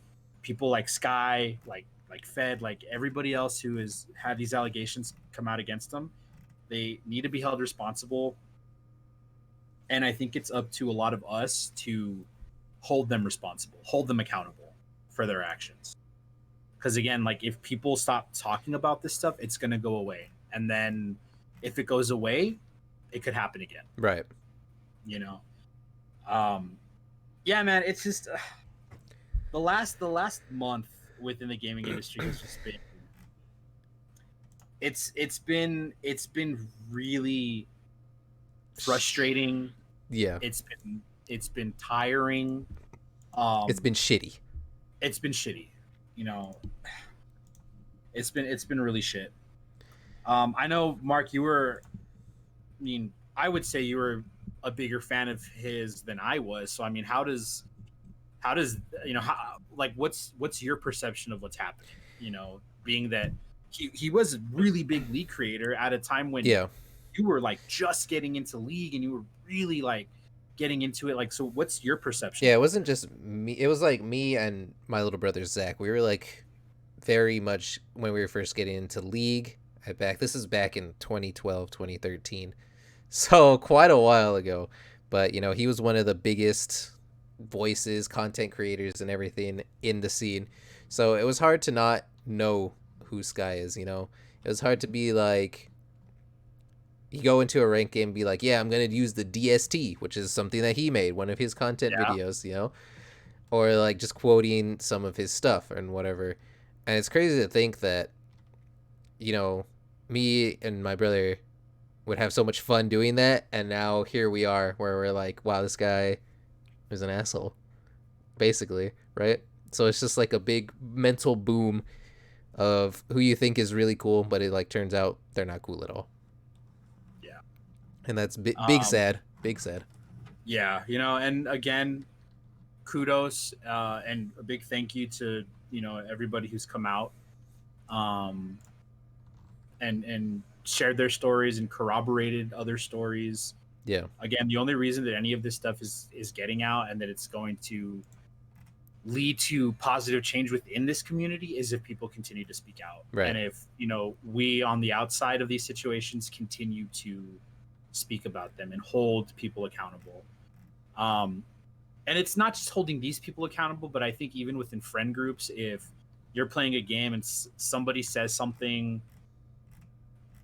people like Sky, like Fed, like everybody else who has had these allegations come out against them, they need to be held responsible. And I think it's up to a lot of us to hold them responsible, hold them accountable for their actions. Because again, like, if people stop talking about this stuff, it's going to go away. And then if it goes away, it could happen again. Right. Yeah, man, it's just the last month within the gaming industry has just been, it's been really frustrating. Yeah. It's been tiring. It's been shitty. It's been shitty. It's been really shit. I know, Mark, I would say you were a bigger fan of his than I was. So I mean, how does what's your perception of what's happening? Being that he was a really big League creator at a time when you were like just getting into League, and you were really like getting into it? Like, so what's your perception? Yeah, it wasn't just me. It was like me and my little brother Zach. We were like very much when we were first getting into League. This is back in 2012, 2013. So quite a while ago. But he was one of the biggest voices, content creators, and everything in the scene. So it was hard to not know who Sky is. It was hard to be like, you go into a rank game and be like, yeah, I'm gonna use the DST, which is something that he made, one of his content videos, or like just quoting some of his stuff and whatever. And it's crazy to think that, me and my brother would have so much fun doing that, and now here we are where we're like, wow, this guy is an asshole, basically, right? So it's just like a big mental boom of who you think is really cool, but it like turns out they're not cool at all. Yeah. And that's big sad. Big sad. Yeah, and again, kudos and a big thank you to everybody who's come out and shared their stories and corroborated other stories. Yeah. Again, the only reason that any of this stuff is getting out and that it's going to lead to positive change within this community is if people continue to speak out. Right. And if we on the outside of these situations continue to speak about them and hold people accountable. And it's not just holding these people accountable, but I think even within friend groups, if you're playing a game and somebody says something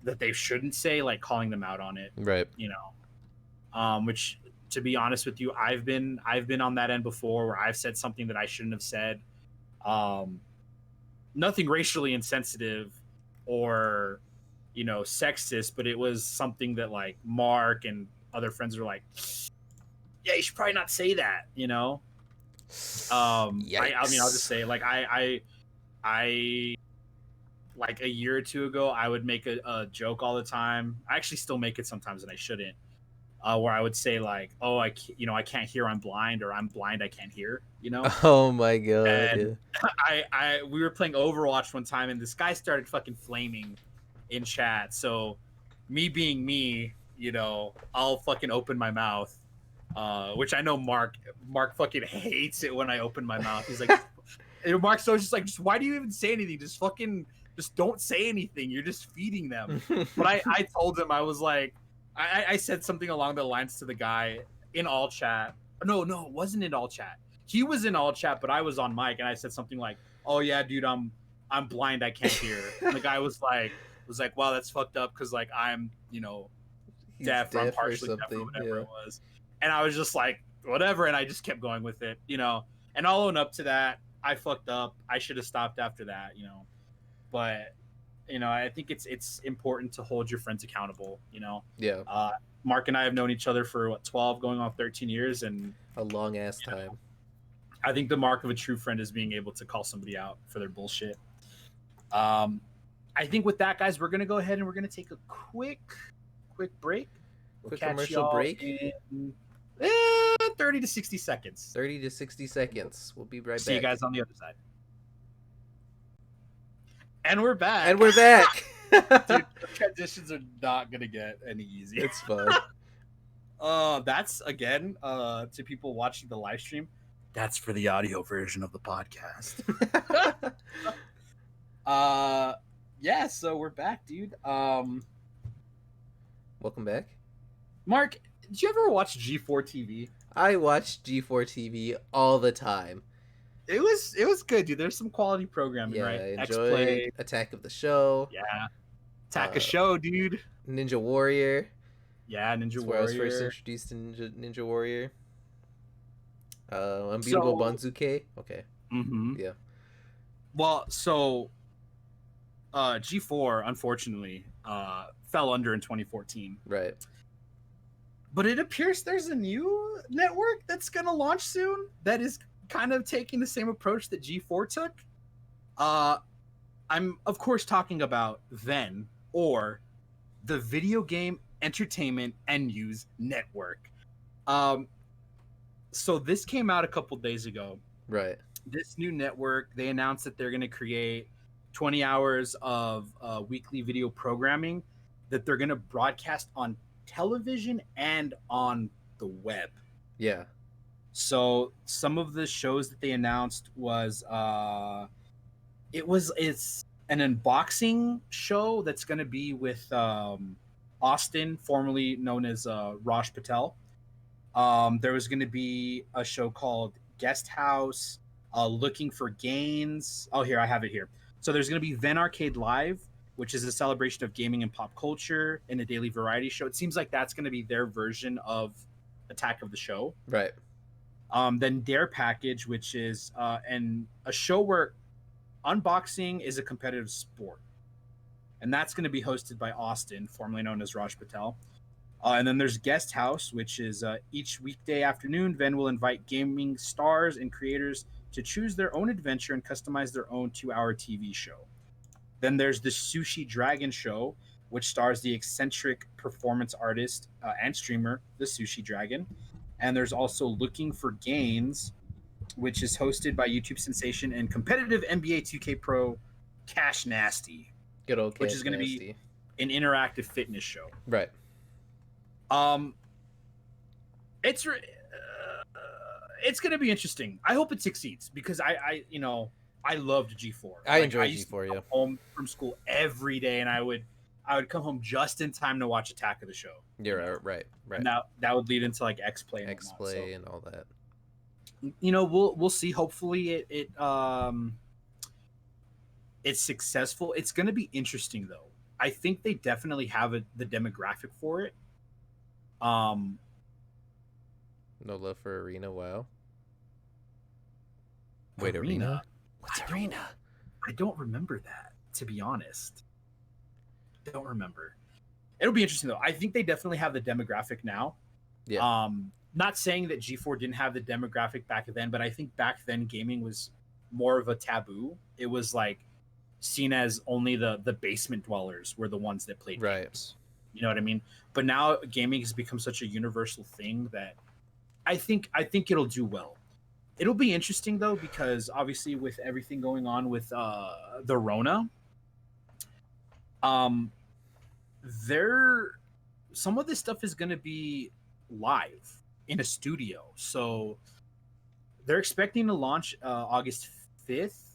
that they shouldn't say, like calling them out on it, right? Which, to be honest with you, I've been on that end before, where I've said something that I shouldn't have said. Nothing racially insensitive or sexist, but it was something that like Mark and other friends were like, yeah, you should probably not say that, I mean, I'll just say, like, I like a year or two ago, I would make a joke all the time. I actually still make it sometimes, and I shouldn't. Where I would say like, "Oh, I can't hear, I'm blind," or "I'm blind, I can't hear." Oh my god! And we were playing Overwatch one time, and this guy started fucking flaming in chat. So, me being me, I'll fucking open my mouth. Which I know Mark fucking hates it when I open my mouth. He's like, Mark's always just like, why do you even say anything? Just don't say anything. You're just feeding them. But I told him, I was like, I said something along the lines to the guy in all chat. No, it wasn't in all chat. He was in all chat, but I was on mic, and I said something like, "Oh yeah, dude, I'm blind, I can't hear." And the guy was like, "Wow, that's fucked up, because like I'm deaf, or I'm partially deaf, or whatever it was." And I was just like, whatever, and I just kept going with it, And I'll own up to that. I fucked up. I should have stopped after that, But I think it's important to hold your friends accountable. Yeah. Mark and I have known each other for 12, going on 13 years, and a long ass time. I think the mark of a true friend is being able to call somebody out for their bullshit. I think with that, guys, we're gonna go ahead and we're gonna take a quick break. We'll quick commercial break. In 30 to 60 seconds. 30 to 60 seconds. We'll be right back. See you guys on the other side. And we're back. Dude, the transitions are not gonna get any easier. It's fun. That's again, to people watching the live stream, that's for the audio version of the podcast. Yeah, so we're back, dude. Welcome back. Mark, did you ever watch G4 TV? I watch G4 TV all the time. It was good, dude. There's some quality programming, right? I enjoyed Attack of the Show. Yeah. Attack a Show, dude. Ninja Warrior. Yeah, Ninja Warrior. Where I was first introduced to Ninja Warrior. Unbeatable Banzuke. Okay. Mm-hmm. Yeah. Well, so G4 unfortunately fell under in 2014. Right. But it appears there's a new network that's gonna launch soon that is kind of taking the same approach that G4 took. I'm of course talking about VEN, or the Video Game Entertainment and News Network. So this came out a couple days ago. Right. This new network, they announced that they're going to create 20 hours of weekly video programming that they're going to broadcast on television and on the web. Yeah. So some of the shows that they announced was it's an unboxing show that's going to be with Austin, formerly known as Raj Patel. There was going to be a show called Guest House, Looking for Gains. Oh, here, I have it here. So there's going to be Ven Arcade Live, which is a celebration of gaming and pop culture in a daily variety show. It seems like that's going to be their version of Attack of the Show. Right. Then Dare Package, which is a show where unboxing is a competitive sport. And that's going to be hosted by Austin, formerly known as Raj Patel. And then there's Guest House, which is each weekday afternoon, Ven will invite gaming stars and creators to choose their own adventure and customize their own 2-hour TV show. Then there's the Sushi Dragon Show, which stars the eccentric performance artist and streamer, the Sushi Dragon. And there's also Looking for Gains, which is hosted by YouTube sensation and competitive NBA 2K Pro Cash Nasty. Good old Cash which is going to be an interactive fitness show. Right. It's going to be interesting. I hope it succeeds because I loved G4. I enjoy G4. Come home from school every day, and I would come home just in time to watch Attack of the Show. You're right. And that would lead into like X Play and all that. We'll see. Hopefully it's successful. It's going to be interesting though. I think they definitely have the demographic for it. No love for Arena. Wow. Wait, Arena? What's Arena? I don't remember that, to be honest. I don't remember. It'll be interesting though. I think they definitely have the demographic now. Yeah. Not saying that G4 didn't have the demographic back then, but I think back then gaming was more of a taboo. It was like seen as only the basement dwellers were the ones that played games. You know what I mean? But now gaming has become such a universal thing that I think it'll do well. It'll be interesting though, because obviously with everything going on with the Rona, some of this stuff is going to be live in a studio. So they're expecting to launch August 5th.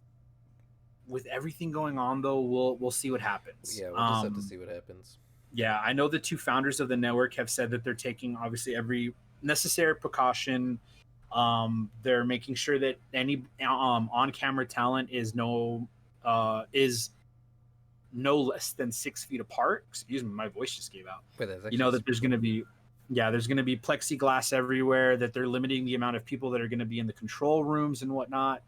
With everything going on though, we'll see what happens. Yeah, we'll just have to see what happens. Yeah, I know the two founders of the network have said that they're taking obviously every necessary precaution. They're making sure that any on-camera talent is no less than 6 feet apart. Excuse me, my voice just gave out. That there's going to be plexiglass everywhere. That they're limiting the amount of people that are going to be in the control rooms and whatnot.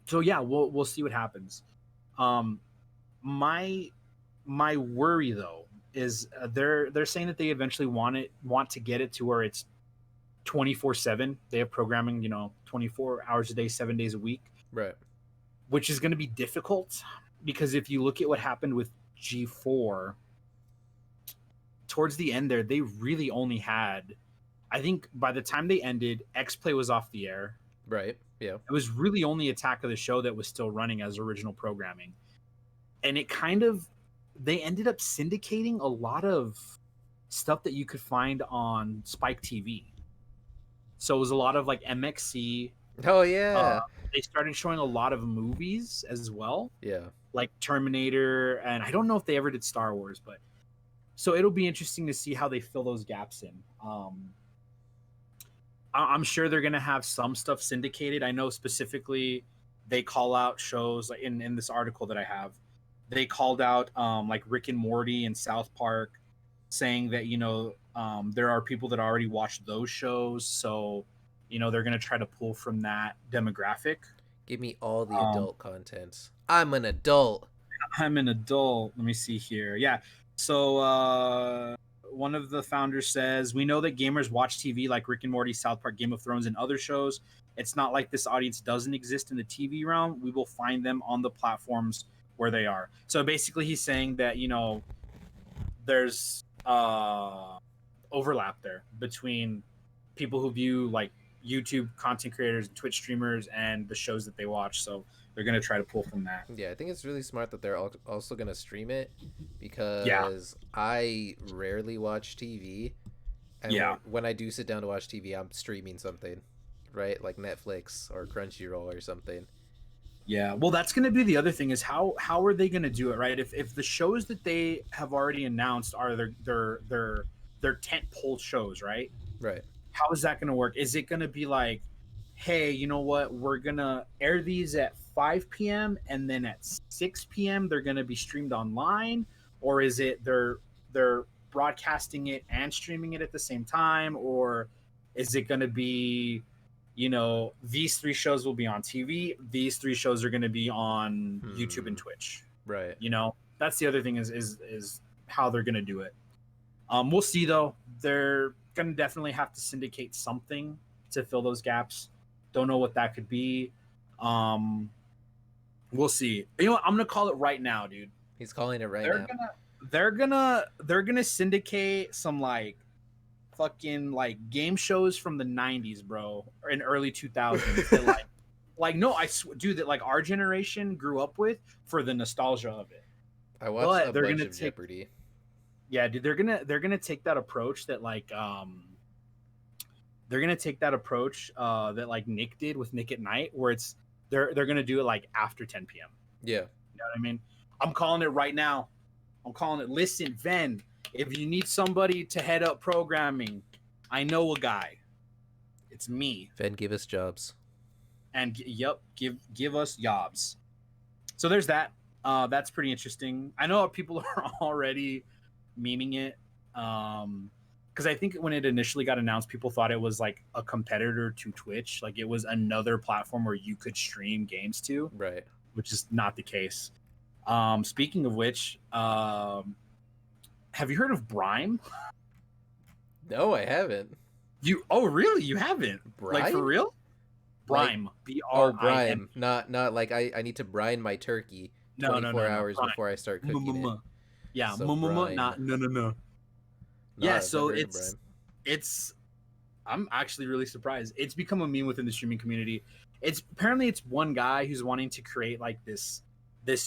So yeah, we'll see what happens. My worry though is they're saying that they eventually want to get it to where it's 24/7. They have programming, 24 hours a day, 7 days a week. Right. Which is going to be difficult because if you look at what happened with G4, towards the end there, they really only had, I think by the time they ended, X Play was off the air. Right. Yeah. It was really only Attack of the Show that was still running as original programming. And they ended up syndicating a lot of stuff that you could find on Spike TV. So it was a lot of like MXC. Oh yeah. They started showing a lot of movies as well. Yeah. Like Terminator, and I don't know if they ever did Star Wars, but so it'll be interesting to see how they fill those gaps in. I'm sure they're gonna have some stuff syndicated. I know specifically they call out shows like in this article that I have. They called out like Rick and Morty and South Park, saying that there are people that already watch those shows, so they're gonna try to pull from that demographic. Give me all the adult content. I'm an adult. Let me see here. Yeah. So one of the founders says, we know that gamers watch TV like Rick and Morty, South Park, Game of Thrones, and other shows. It's not like this audience doesn't exist in the TV realm. We will find them on the platforms where they are. So basically he's saying that, there's overlap there between people who view like YouTube content creators and Twitch streamers and the shows that they watch. So they're going to try to pull from that. Yeah, I think it's really smart that they're also going to stream it because I rarely watch TV. And when I do sit down to watch TV, I'm streaming something, right? Like Netflix or Crunchyroll or something. Yeah, well, that's going to be the other thing is how are they going to do it, right? If the shows that they have already announced are their tent pole shows, right? Right. How is that going to work? Is it going to be like, hey, you know what? We're going to air these at 5 p.m. and then at 6 p.m. they're going to be streamed online, or is it they're broadcasting it and streaming it at the same time, or is it going to be, you know, these three shows will be on TV, these three shows are going to be on YouTube and Twitch. Right. You know, that's the other thing is how they're going to do it. We'll see though. They're going to definitely have to syndicate something to fill those gaps. Don't know what that could be. We'll see. You know what? I'm going to call it right now, dude. He's calling it right now. They're gonna syndicate some like fucking like game shows from the 90s, bro, or in early 2000s that like no, dude, that like our generation grew up with for the nostalgia of it. I watched a bunch of Jeopardy. Yeah, dude, they're gonna take that approach that like they're gonna take that approach that like Nick did with Nick at Night, where it's they're gonna do it like after 10 p.m. Yeah, you know what I mean. I'm calling it right now. I'm calling it. Listen, Ven, if you need somebody to head up programming, I know a guy. It's me. Ven, give us jobs. And yep, give us jobs. So there's that. That's pretty interesting. I know people are already memeing it. Because I think when it initially got announced, people thought it was like a competitor to Twitch. Like it was another platform where you could stream games to. Right. Which is not the case. Speaking of which, have you heard of Brime? No, I haven't. Oh really? You haven't? Brime? Like for real? Brime. Like, B-R-I-M. oh, brine. Not like I need to brine my turkey 24 hours before I start cooking it. Yeah, no. Yeah, so I'm actually really surprised. It's become a meme within the streaming community. It's one guy who's wanting to create like this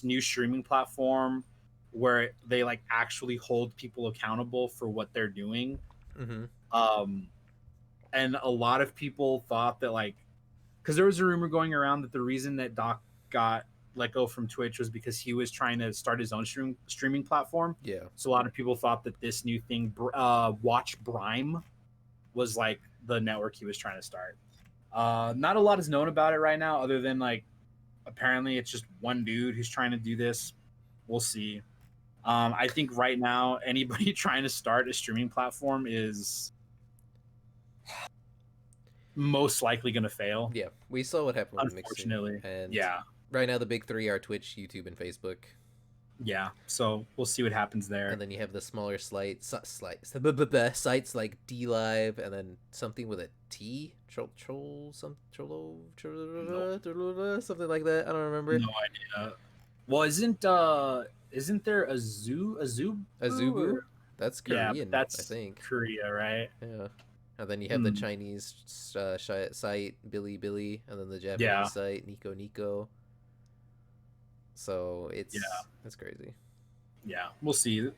new streaming platform where they like actually hold people accountable for what they're doing. Mm-hmm. And a lot of people thought that like, because there was a rumor going around that the reason that Doc got let go from Twitch was because he was trying to start his own streaming platform. Yeah. So a lot of people thought that this new thing, Watch Brime, was like the network he was trying to start. Not a lot is known about it right now, other than like apparently it's just one dude who's trying to do this. We'll see. I think right now anybody trying to start a streaming platform is most likely going to fail. Yeah, we saw what happened with Mixer. Unfortunately, and yeah. Right now the big three are Twitch, YouTube, and Facebook. Yeah, so we'll see what happens there. And then you have the smaller sites like DLive, and then something with a T, something like that. I don't remember. No idea. Well, isn't there Azubu? That's Korean. Yeah, that's I think Korea, right? Yeah. And then you have the Chinese site Billy, and then the Japanese site Nico. So it's crazy. Yeah, we'll see.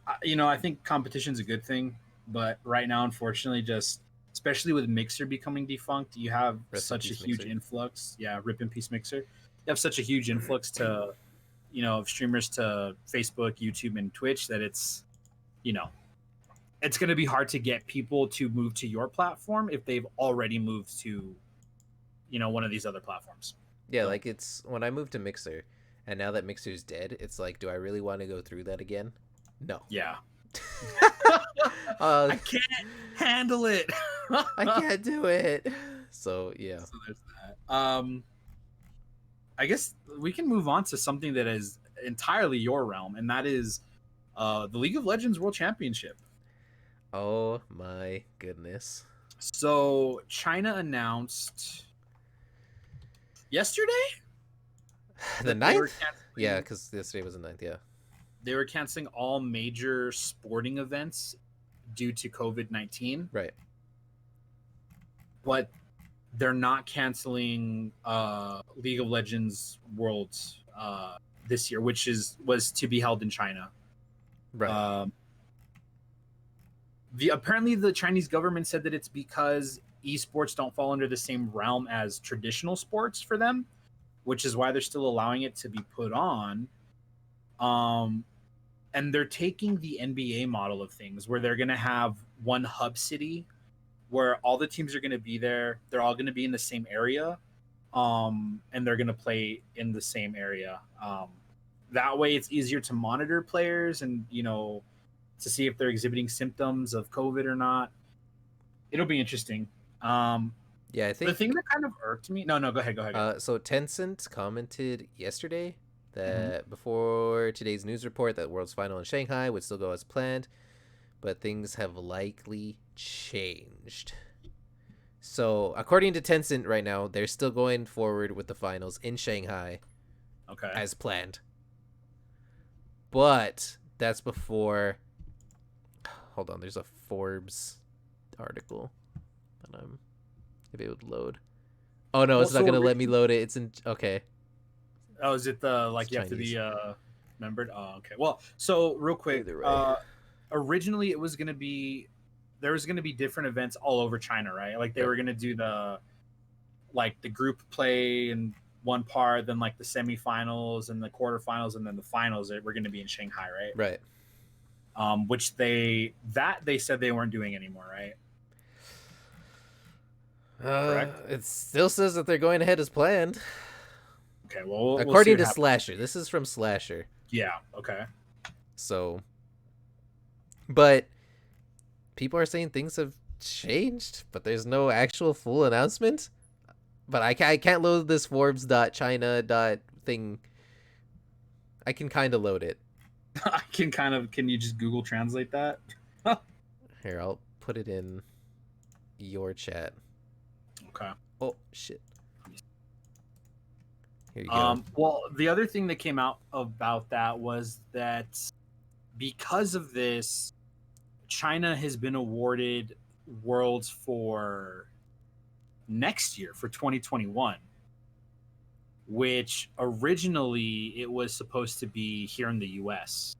I think competition's a good thing, but right now, unfortunately, just especially with Mixer becoming defunct, you have such a huge influx. Yeah, rip in peace Mixer. You have such a huge influx to, of streamers to Facebook, YouTube, and Twitch that it's going to be hard to get people to move to your platform if they've already moved to, one of these other platforms. Yeah, like it's when I moved to Mixer. And now that Mixer's dead, it's like, do I really want to go through that again? No. Yeah. I can't handle it. I can't do it. So yeah. So there's that. I guess we can move on to something that is entirely your realm, and that is the League of Legends World Championship. Oh my goodness. So China announced yesterday? The 9th? Yeah, because yesterday was the 9th, yeah. They were canceling all major sporting events due to COVID-19. Right. But they're not canceling League of Legends Worlds this year, which was to be held in China. Right. Apparently the Chinese government said that it's because esports don't fall under the same realm as traditional sports for them, which is why they're still allowing it to be put on. And they're taking the NBA model of things where they're going to have one hub city where all the teams are going to be there. They're all going to be in the same area. And they're going to play in the same area. That way it's easier to monitor players and, to see if they're exhibiting symptoms of COVID or not. It'll be interesting. Yeah, I think the thing that kind of irked me. No, go ahead. So Tencent commented yesterday that before today's news report that World's Final in Shanghai would still go as planned, but things have likely changed. So according to Tencent right now, they're still going forward with the finals in Shanghai, as planned. But that's before. Hold on, there's a Forbes article that if it would load. Oh no, it's not gonna let me load it. It's in okay. Oh, is it the you have to be membered? Oh, okay. Well, so real quick, originally there was gonna be different events all over China, right? Like they were gonna do the group play in one part, then the semifinals and the quarterfinals, and then the finals that were gonna be in Shanghai, right? Right. Which they said they weren't doing anymore, right? Correct. It still says that they're going ahead as planned. Okay, well, according to Slasher, this is from Slasher. Yeah. Okay. So, but people are saying things have changed, but there's no actual full announcement. But I can't load this Forbes.China. thing. I can kind of load it. Can you just Google Translate that? Here, I'll put it in your chat. Okay. Oh, shit. Here you go. Well, the other thing that came out about that was that because of this, China has been awarded Worlds for next year, for 2021, which originally it was supposed to be here in the U.S.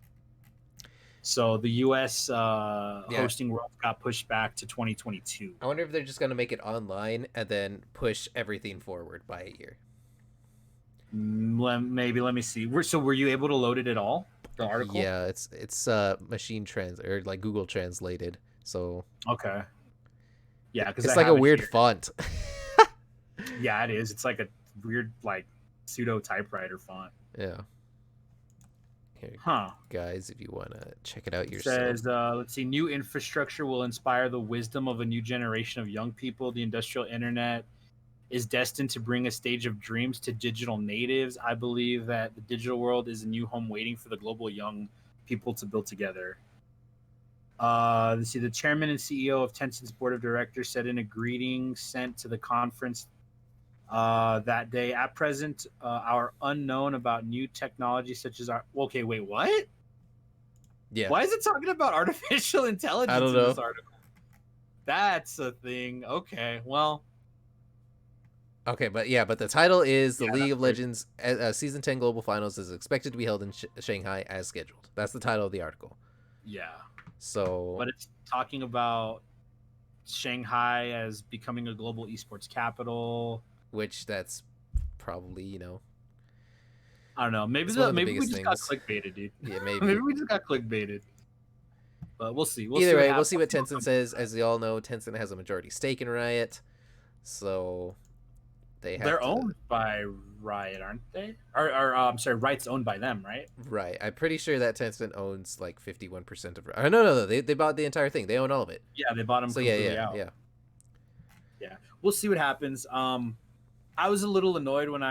So the U.S. Hosting Worlds got pushed back to 2022. I wonder if they're just going to make it online and then push everything forward by a year. Maybe. Let me see. So were you able to load it at all? The article? Yeah, it's machine or Google translated. So okay. Yeah, because it's like a weird font. Yeah, it is. It's like a weird pseudo typewriter font. Yeah. Here, guys, if you want to check it out yourself. It says, let's see, new infrastructure will inspire the wisdom of a new generation of young people. The industrial internet is destined to bring a stage of dreams to digital natives. I believe that the digital world is a new home waiting for the global young people to build together. Let's see, the chairman and CEO of Tencent's board of directors said in a greeting sent to the conference that day, at present, our unknown about new technology such as our... Okay, wait, what? Yeah. Why is it talking about artificial intelligence in this article? That's a thing. Okay, well... Okay, but the title is the League of Legends Season 10 Global Finals is expected to be held in Shanghai as scheduled. That's the title of the article. Yeah. So... But it's talking about Shanghai as becoming a global esports capital. Which that's probably, I don't know. Maybe we just got clickbaited, dude. Yeah, maybe. Maybe we just got clickbaited. But we'll see. Either way, we'll see what Tencent says. As we all know, Tencent has a majority stake in Riot. So they're owned by Riot, aren't they? Or I'm sorry, Riot's owned by them, right? Right. I'm pretty sure that Tencent owns 51% of Riot. No. They bought the entire thing. They own all of it. Yeah, they bought them completely out. Yeah. We'll see what happens. I was a little annoyed when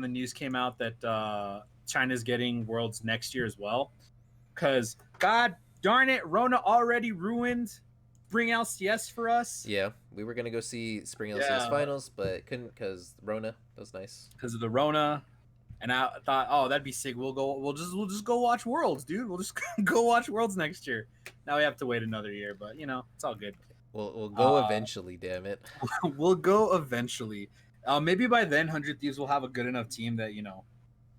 the news came out that China's getting Worlds next year as well, because God darn it, Rona already ruined Spring LCS for us. Yeah, we were gonna go see Spring LCS finals, but couldn't because Rona. That was nice because of the Rona, and I thought, oh, that'd be sick. We'll just go watch Worlds, dude. We'll just go watch Worlds next year. Now we have to wait another year, but it's all good. We'll go eventually. Damn it, we'll go eventually. Maybe by then, 100 Thieves will have a good enough team that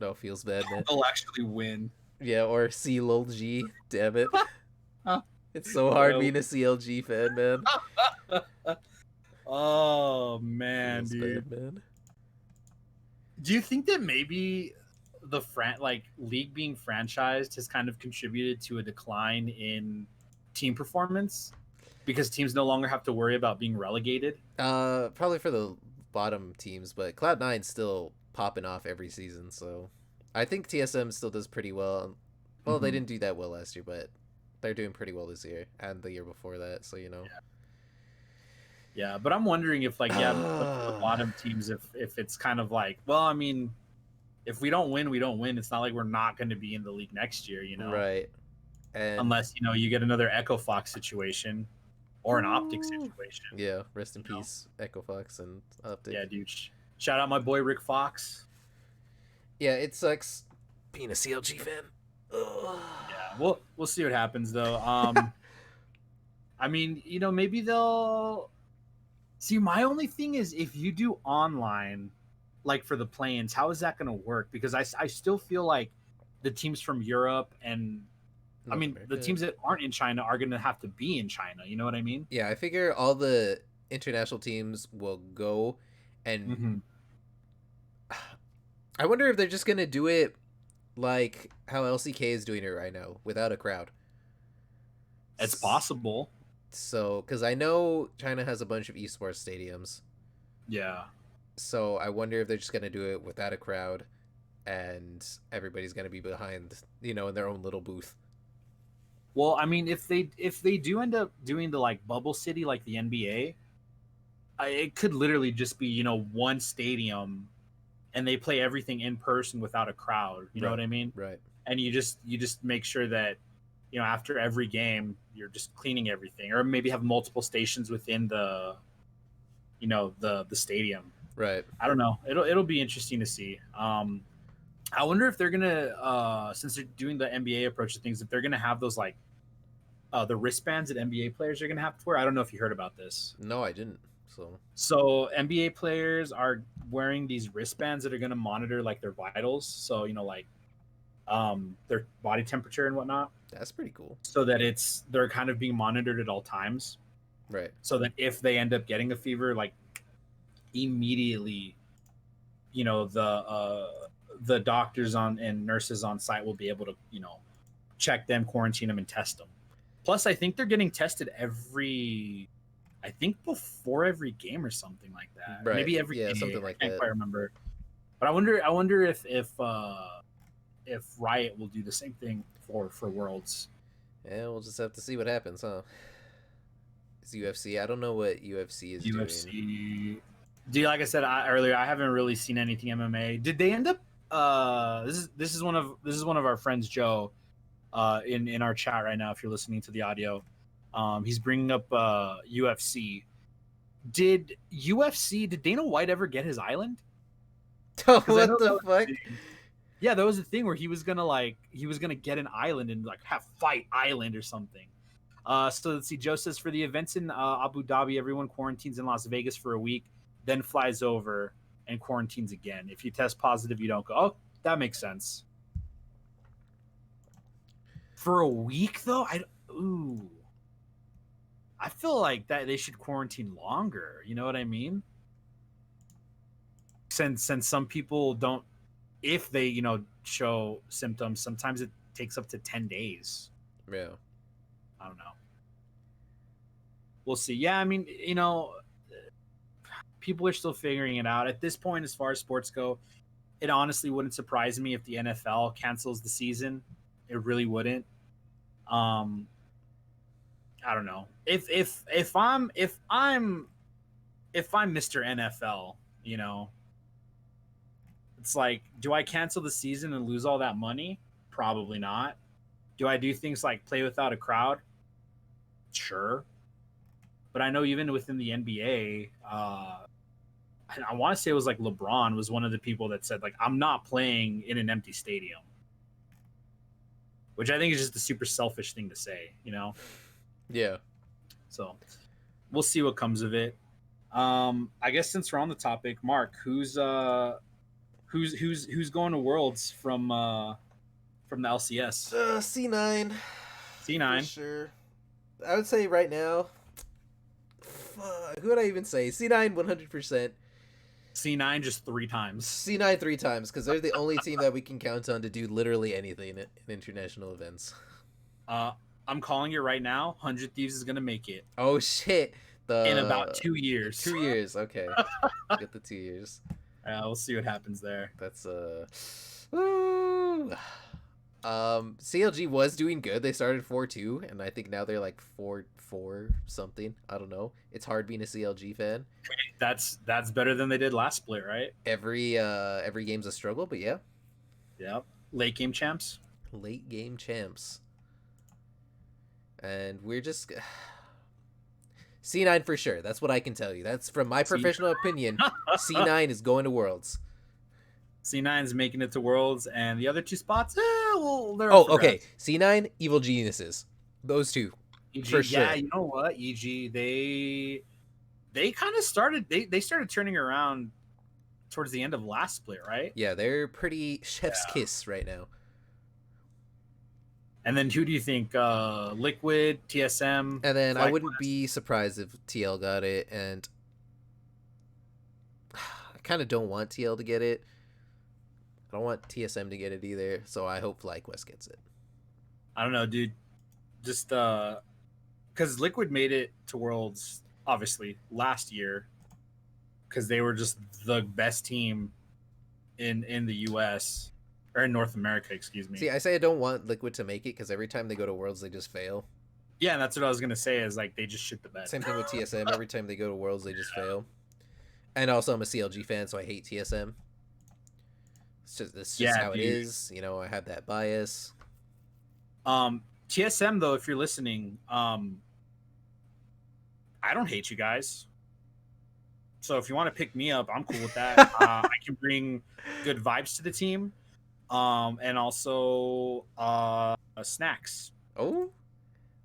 no, feels bad, man. They'll actually win. Yeah, or C Lol G. Damn it. It's so hard being a CLG fan, man. Oh man, Feels dude. bad, man. Do you think that maybe the league being franchised has kind of contributed to a decline in team performance because teams no longer have to worry about being relegated? Probably for the bottom teams, but Cloud9's still popping off every season, so I think TSM still does pretty well. Well, they Mm-hmm. didn't do that well last year, but they're doing pretty well this year and the year before that, so you know. Yeah, but I'm wondering if the bottom teams, if it's kind of like, well, I mean, if we don't win, we don't win. It's not like we're not going to be in the league next year, Right. And unless you get another Echo Fox situation or an Optic situation. yeah, rest in You know? peace, Echo Fox and Optic. Yeah, dude. Shout out my boy Rick Fox. Yeah, it sucks being a CLG fan. Ugh. Yeah, we'll see what happens though. I mean, maybe they'll see. My only thing is if you do online, like for the play-ins, how is that going to work? Because I still feel like the teams from Europe and North the America. teams that aren't in China are going to have to be in China. You know what I mean? Yeah, I figure all the international teams will go, and Mm-hmm. I wonder if they're just gonna do it like how LCK is doing it right now without a crowd. It's possible. So, because I know China has a bunch of esports stadiums, Yeah. so I wonder if they're just gonna do it without a crowd, and everybody's gonna be behind, in their own little booth. Well, I mean, if they do end up doing the like bubble city like the NBA, it could literally just be one stadium, and they play everything in person without a crowd. You know what I mean? Right. And you just make sure that after every game you're just cleaning everything, or maybe have multiple stations within the stadium. Right. I don't know. It'll be interesting to see. I wonder if they're gonna since they're doing the NBA approach to things, if they're gonna have those like the wristbands that NBA players are gonna have to wear. I don't know if you heard about this. No, I didn't. So NBA players are wearing these wristbands that are gonna monitor like their vitals. So their body temperature and whatnot. That's pretty cool. So that they're kind of being monitored at all times. Right. So that if they end up getting a fever, like immediately, the doctors and nurses on site will be able to check them, quarantine them, and test them. Plus, I think they're getting tested before every game or something like that. Right. Maybe every yeah, day. something like I can't that. quite remember. But I wonder if Riot will do the same thing for Worlds. Yeah, we'll just have to see what happens, huh? It's UFC. I don't know what UFC is doing. Like I said earlier, I haven't really seen anything MMA. Did they end up? This is one of our friends, Joe, in our chat right now. If you're listening to the audio, he's bringing up UFC. Did Dana White ever get his island? Oh, what the fuck? Yeah, that was the thing where he was gonna get an island and like have Fight Island or something. So let's see. Joe says for the events in Abu Dhabi, everyone quarantines in Las Vegas for a week, then flies over and quarantines again. If you test positive, you don't go. Oh, that makes sense. For a week though, I feel like that they should quarantine longer. You know what I mean? Since some people don't, if they show symptoms, sometimes it takes up to 10 days. Yeah. I don't know. We'll see. Yeah, I mean, people are still figuring it out. At this point, as far as sports go, it honestly wouldn't surprise me if the NFL cancels the season. It really wouldn't. I don't know. If I'm Mr. NFL, it's like, do I cancel the season and lose all that money? Probably not. Do I do things like play without a crowd? Sure. But I know even within the NBA, I want to say it was like LeBron was one of the people that said, like, I'm not playing in an empty stadium. Which I think is just a super selfish thing to say, Yeah. So we'll see what comes of it. I guess since we're on the topic, Mark, who's going to Worlds from the LCS? C9. C9. For sure. I would say right now, who would I even say? C9 100%. C9 just 3 times. C9 3 times, because they're the only team that we can count on to do literally anything in international events. I'm calling it right now. 100 Thieves is gonna make it. Oh shit! In about 2 years. 2 years, okay. Get the 2 years. We'll see what happens there. That's woo. CLG was doing good. They started 4-2, and I think now they're like 4-4 something. I don't know. It's hard being a CLG fan. That's better than they did last split, right? Every game's a struggle, but yeah. Yep. Late game champs. Late game champs. And we're just C9 for sure. That's what I can tell you. That's from my professional opinion. C9 is going to Worlds. C9 is making it to Worlds, and the other 2 spots, they're okay. C9, Evil Geniuses. Those 2. EG, for sure. Yeah, you know what? EG, they kind of started, they started turning around towards the end of last split, right? Yeah, they're pretty chef's kiss right now. And then who do you think? Liquid, TSM? And then I wouldn't be surprised if TL got it, and I kind of don't want TL to get it. I don't want TSM to get it either, so I hope FlyQuest gets it. I don't know, dude. Just because Liquid made it to Worlds, obviously, last year, because they were just the best team in the US, or in North America, excuse me. See, I say I don't want Liquid to make it, because every time they go to Worlds, they just fail. Yeah, and that's what I was going to say, is like, they just shit the bed. Same thing with TSM. Every time they go to Worlds, they just fail. And also, I'm a CLG fan, so I hate TSM. It's just how it is. You know, I have that bias. TSM, though, if you're listening, I don't hate you guys. So if you want to pick me up, I'm cool with that. I can bring good vibes to the team. And also snacks. Oh,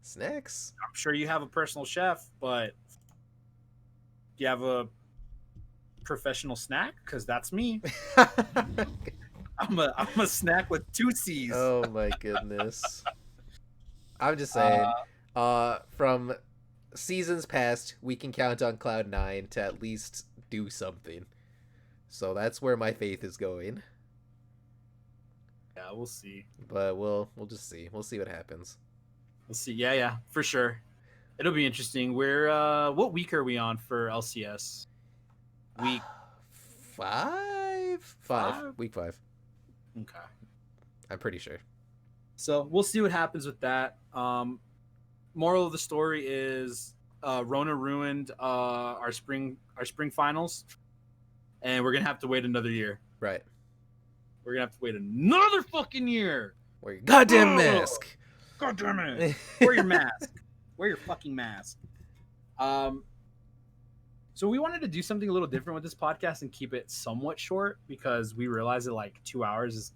snacks. I'm sure you have a personal chef, but do you have a professional snack? Because that's me. I'm a snack with 2 C's. Oh my goodness. I'm just saying, from seasons past, we can count on Cloud9 to at least do something. So that's where my faith is going. Yeah, we'll see. But we'll just see. We'll see what happens. We'll see. Yeah, for sure. It'll be interesting. We're what week are we on for LCS? Week 5? Week 5. Okay. I'm pretty sure. So we'll see what happens with that. Moral of the story is Rona ruined our spring finals, and we're gonna have to wait another year. Right. We're gonna have to wait another fucking year. Wear your goddamn mask. God damn it. Wear your mask. Wear your fucking mask. So we wanted to do something a little different with this podcast and keep it somewhat short, because we realize that like 2 hours is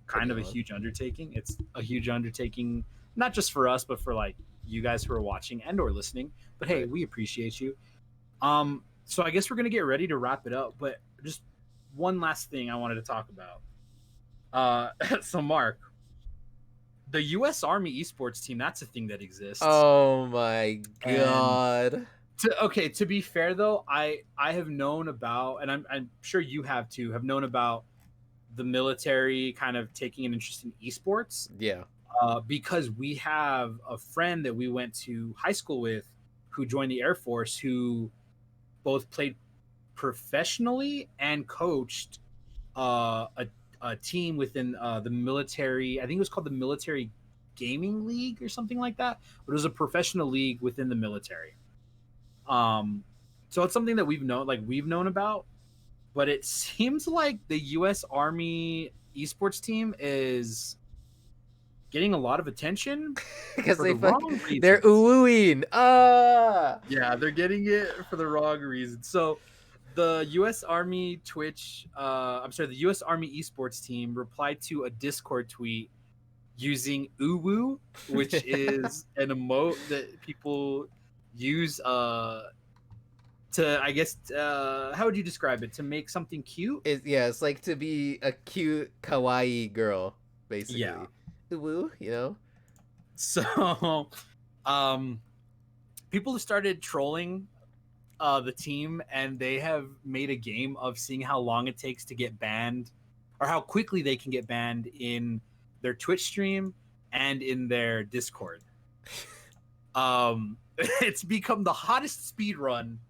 kind of a huge undertaking. It's a huge undertaking, not just for us, but for like you guys who are watching and or listening. But hey, we appreciate you. So I guess we're gonna get ready to wrap it up, but just one last thing I wanted to talk about. So Mark, the US Army esports team, that's a thing that exists. Oh my god. To be fair though, I have known about, and I'm sure you have too, have known about the military kind of taking an interest in esports. Yeah. Because we have a friend that we went to high school with who joined the Air Force, who both played professionally and coached a team within the military. I think it was called the Military Gaming League or something like that. But it was a professional league within the military. So it's something that we've known about, but it seems like the U.S. Army esports team is getting a lot of attention because they're oohing. Yeah, they're getting it for the wrong reason. So the U.S. Army the U.S. Army esports team replied to a Discord tweet using uwu, which is an emote that people use to, I guess, how would you describe it? To make something cute? It's like to be a cute kawaii girl, basically. Yeah. Uwu, you know? So people have started trolling the team, and they have made a game of seeing how long it takes to get banned, or how quickly they can get banned in their Twitch stream and in their Discord. It's become the hottest speed run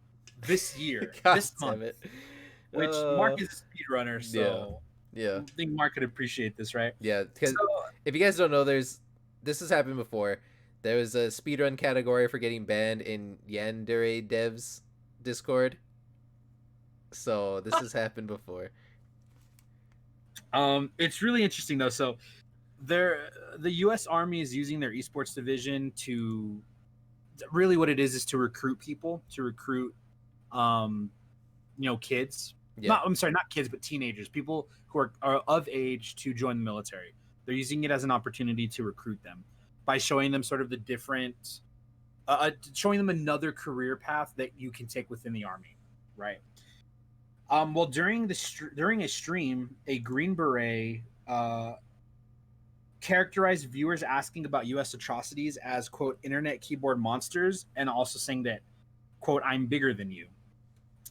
this year, God this damn month. it. Which Mark is a speedrunner, so yeah. I think Mark could appreciate this, right? Yeah, because if you guys don't know, this has happened before. There was a speedrun category for getting banned in Yandere Dev's Discord. So this has happened before. It's really interesting though. So the U.S. Army is using their esports division to really what it is to recruit people, to recruit kids. Yeah. I'm sorry, not kids, but teenagers, people who are of age to join the military. They're using it as an opportunity to recruit them by showing them sort of the different, showing them another career path that you can take within the Army, right? Well, during a stream, a Green Beret characterized viewers asking about U.S. atrocities as, quote, internet keyboard monsters, and also saying that, quote, I'm bigger than you.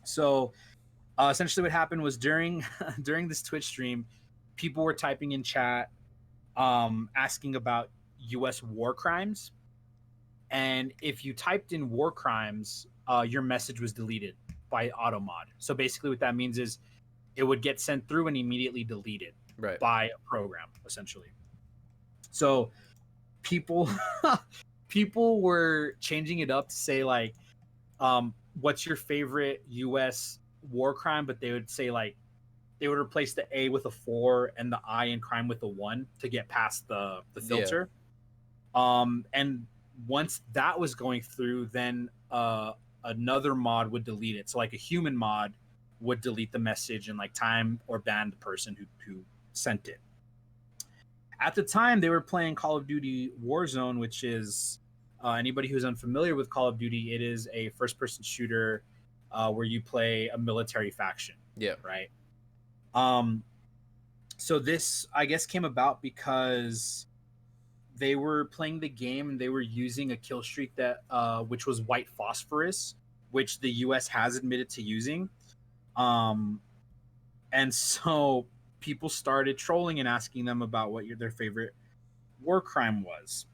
So essentially what happened was during this Twitch stream, people were typing in chat asking about U.S. war crimes. And if you typed in war crimes, your message was deleted by automod. So basically what that means is it would get sent through and immediately deleted by a program, essentially. So people were changing it up to say like, what's your favorite U.S. war crime? But they would say like, they would replace the A with a 4 and the I in crime with a 1 to get past the filter. Yeah. And once that was going through, then another mod would delete it. So like a human mod would delete the message and like time or ban the person who sent it. At the time, they were playing Call of Duty Warzone, which is anybody who's unfamiliar with Call of Duty, it is a first-person shooter where you play a military faction. Yeah. Right. So this, I guess, came about because they were playing the game and they were using a kill streak that which was white phosphorus, which the US has admitted to using. And so people started trolling and asking them about what their favorite war crime was.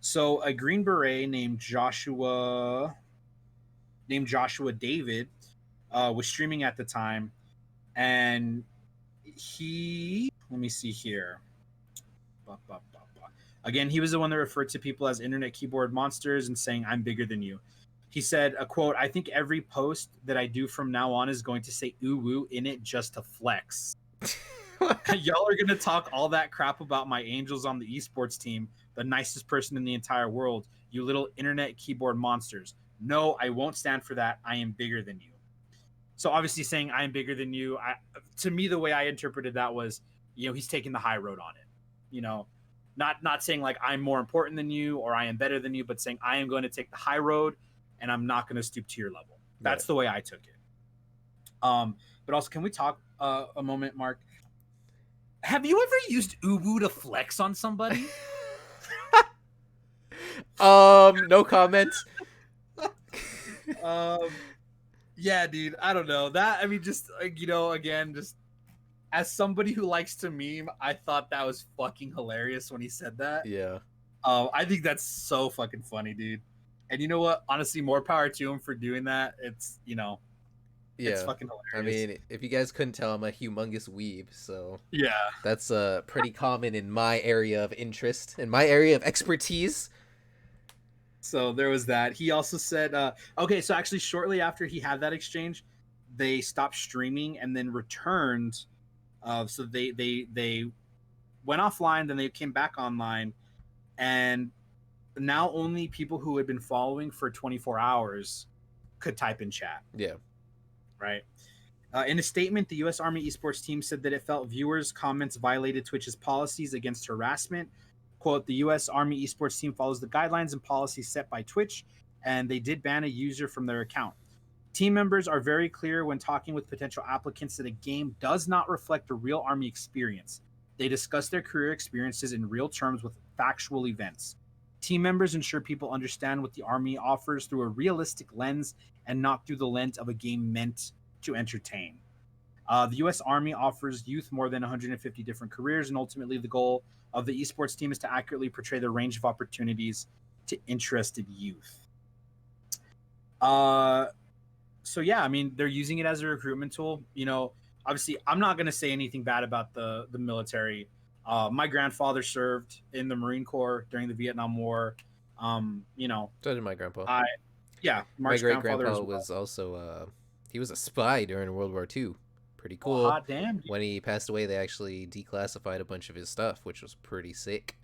So a Green Beret named Joshua David was streaming at the time, and let me see here. Again, he was the one that referred to people as internet keyboard monsters and saying, I'm bigger than you. He said, a quote, I think every post that I do from now on is going to say ooh woo in it just to flex. Y'all are going to talk all that crap about my angels on the esports team, the nicest person in the entire world, you little internet keyboard monsters. No, I won't stand for that. I am bigger than you. So obviously saying I am bigger than you, to me, the way I interpreted that was, he's taking the high road on it. Not saying like I'm more important than you or I am better than you, but saying I am going to take the high road and I'm not going to stoop to your level. That's the way I took it. But also, can we talk a moment, Mark? Have you ever used Uwu to flex on somebody? No comments. Yeah, dude, I don't know. That, I mean, just again, just as somebody who likes to meme, I thought that was fucking hilarious when he said that. Yeah. I think that's so fucking funny, dude. And you know what? Honestly, more power to him for doing that. It's, it's fucking hilarious. I mean, if you guys couldn't tell, I'm a humongous weeb, so yeah, that's pretty common in my area of interest, in my area of expertise. So there was that. He also said, okay, so actually shortly after he had that exchange, they stopped streaming and then returned. So they went offline, then they came back online, and now only people who had been following for 24 hours could type in chat. Yeah. Right. In a statement, the U.S. Army esports team said that it felt viewers' comments violated Twitch's policies against harassment. Quote, the U.S. Army esports team follows the guidelines and policies set by Twitch, and they did ban a user from their account. Team members are very clear when talking with potential applicants that a game does not reflect a real Army experience. They discuss their career experiences in real terms with factual events. Team members ensure people understand what the Army offers through a realistic lens and not through the lens of a game meant to entertain. The U.S. Army offers youth more than 150 different careers, and ultimately the goal of the esports team is to accurately portray the range of opportunities to interested youth. So yeah, I mean, they're using it as a recruitment tool. Obviously, I'm not going to say anything bad about the military. My grandfather served in the Marine Corps during the Vietnam War. So did my grandpa. Yeah, My Mark's great grandfather grandpa as well. was also he was a spy during World War II. Pretty Oh, cool. hot damn, dude. When he passed away, they actually declassified a bunch of his stuff, which was pretty sick.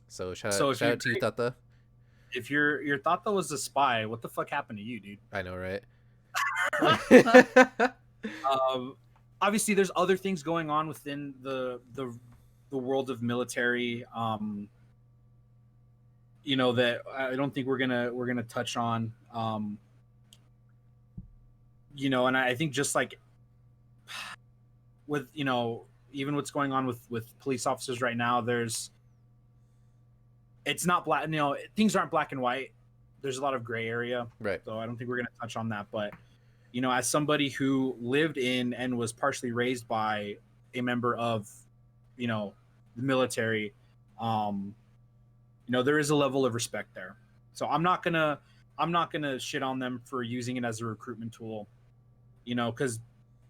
So So shout out to you, Tata. if your Tata was a spy, what the fuck happened to you, dude? I know, right? um, Obviously, there's other things going on within the world of military. That I don't think we're gonna touch on. And I think just like with even what's going on with police officers right now, it's not black. Things aren't black and white. There's a lot of gray area. Right. So I don't think we're gonna touch on that. But as somebody who lived in and was partially raised by a member of the military, there is a level of respect there. So I'm not gonna shit on them for using it as a recruitment tool, because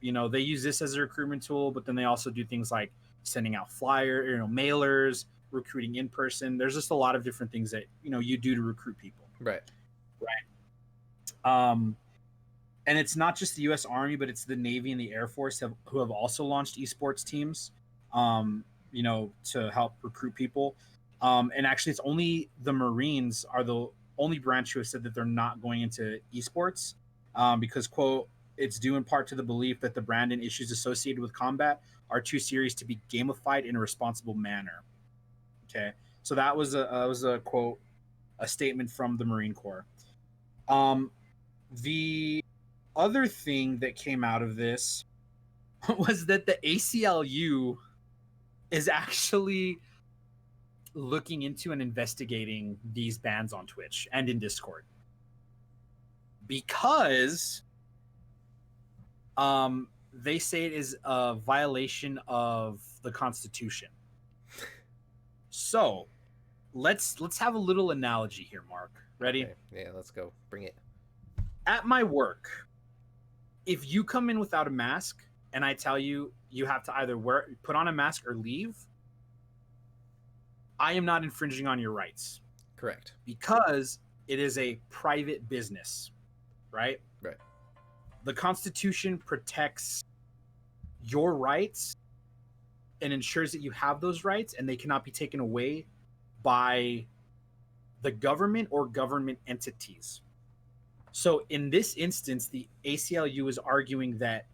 they use this as a recruitment tool, but then they also do things like sending out mailers, recruiting in person. There's just a lot of different things that you do to recruit people. Right. And it's not just the U.S. Army, but it's the Navy and the Air Force who have also launched esports teams, to help recruit people. And actually, it's only the Marines are the only branch who have said that they're not going into esports, because, quote, it's due in part to the belief that the brand and issues associated with combat are too serious to be gamified in a responsible manner. Okay, so that was a quote, a statement from the Marine Corps. The other thing that came out of this was that the ACLU is actually looking into and investigating these bans on Twitch and in Discord, because they say it is a violation of the Constitution. So let's have a little analogy here, Mark. Ready? Okay. Yeah, let's go. Bring it. At my work, if you come in without a mask and I tell you you have to either put on a mask or leave, I am not infringing on your rights. Correct. Because it is a private business, right? Right. The Constitution protects your rights and ensures that you have those rights and they cannot be taken away by the government or government entities. So in this instance, the ACLU is arguing that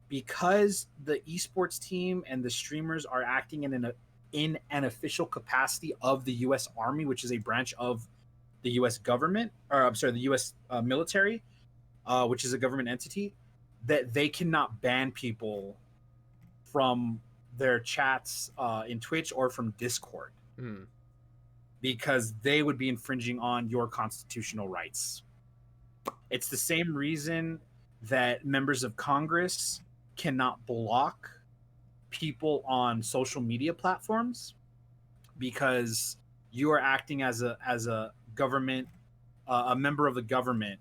because the esports team and the streamers are acting in an official capacity of the U.S. Army, which is a branch of the U.S. government, or I'm sorry, the U.S. Military, which is a government entity, that they cannot ban people from their chats in Twitch or from Discord, because they would be infringing on your constitutional rights. It's the same reason that members of Congress cannot block people on social media platforms, because you are acting as a government, a member of the government,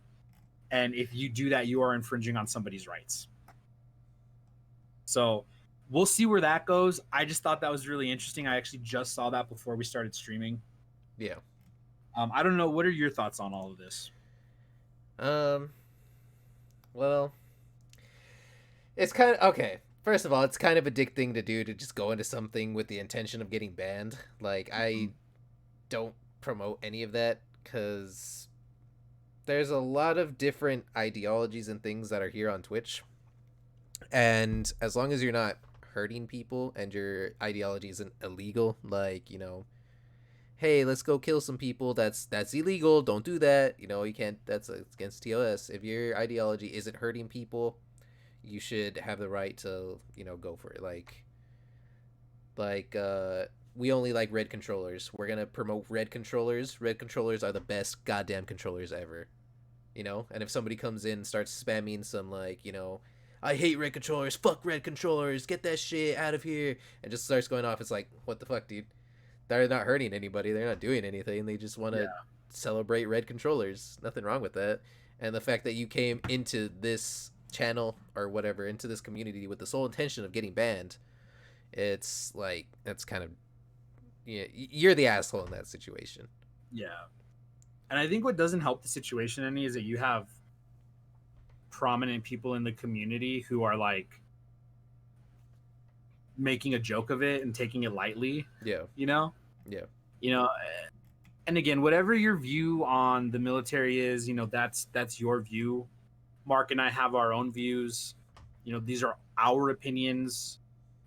and if you do that, you are infringing on somebody's rights. So we'll see where that goes. I just thought that was really interesting. I actually just saw that before we started streaming. Yeah. I don't know. What are your thoughts on all of this? Well, it's kind of okay. First of all, it's kind of a dick thing to do, to just go into something with the intention of getting banned. Like, I don't promote any of that, because there's a lot of different ideologies and things that are here on Twitch. And as long as you're not hurting people and your ideology isn't illegal, like, hey, let's go kill some people, that's illegal, don't do that, you can't, that's against TOS. If your ideology isn't hurting people, you should have the right to go for it. Like we only like red controllers. We're gonna promote red controllers. Red controllers are the best goddamn controllers ever. You know? And if somebody comes in and starts spamming some, like, you know, I hate red controllers, fuck red controllers, get that shit out of here, and just starts going off, it's like, what the fuck, dude? They're not hurting anybody, they're not doing anything, they just want to celebrate red controllers. Nothing wrong with that. And the fact that you came into this channel or whatever, into this community with the sole intention of getting banned, it's like, that's kind of, yeah, you're the asshole in that situation. Yeah. And I think what doesn't help the situation any is that you have prominent people in the community who are like making a joke of it and taking it lightly. Yeah. You know? Yeah. You know, and again, whatever your view on the military is, you know, that's your view. Mark and I have our own views. You know, these are our opinions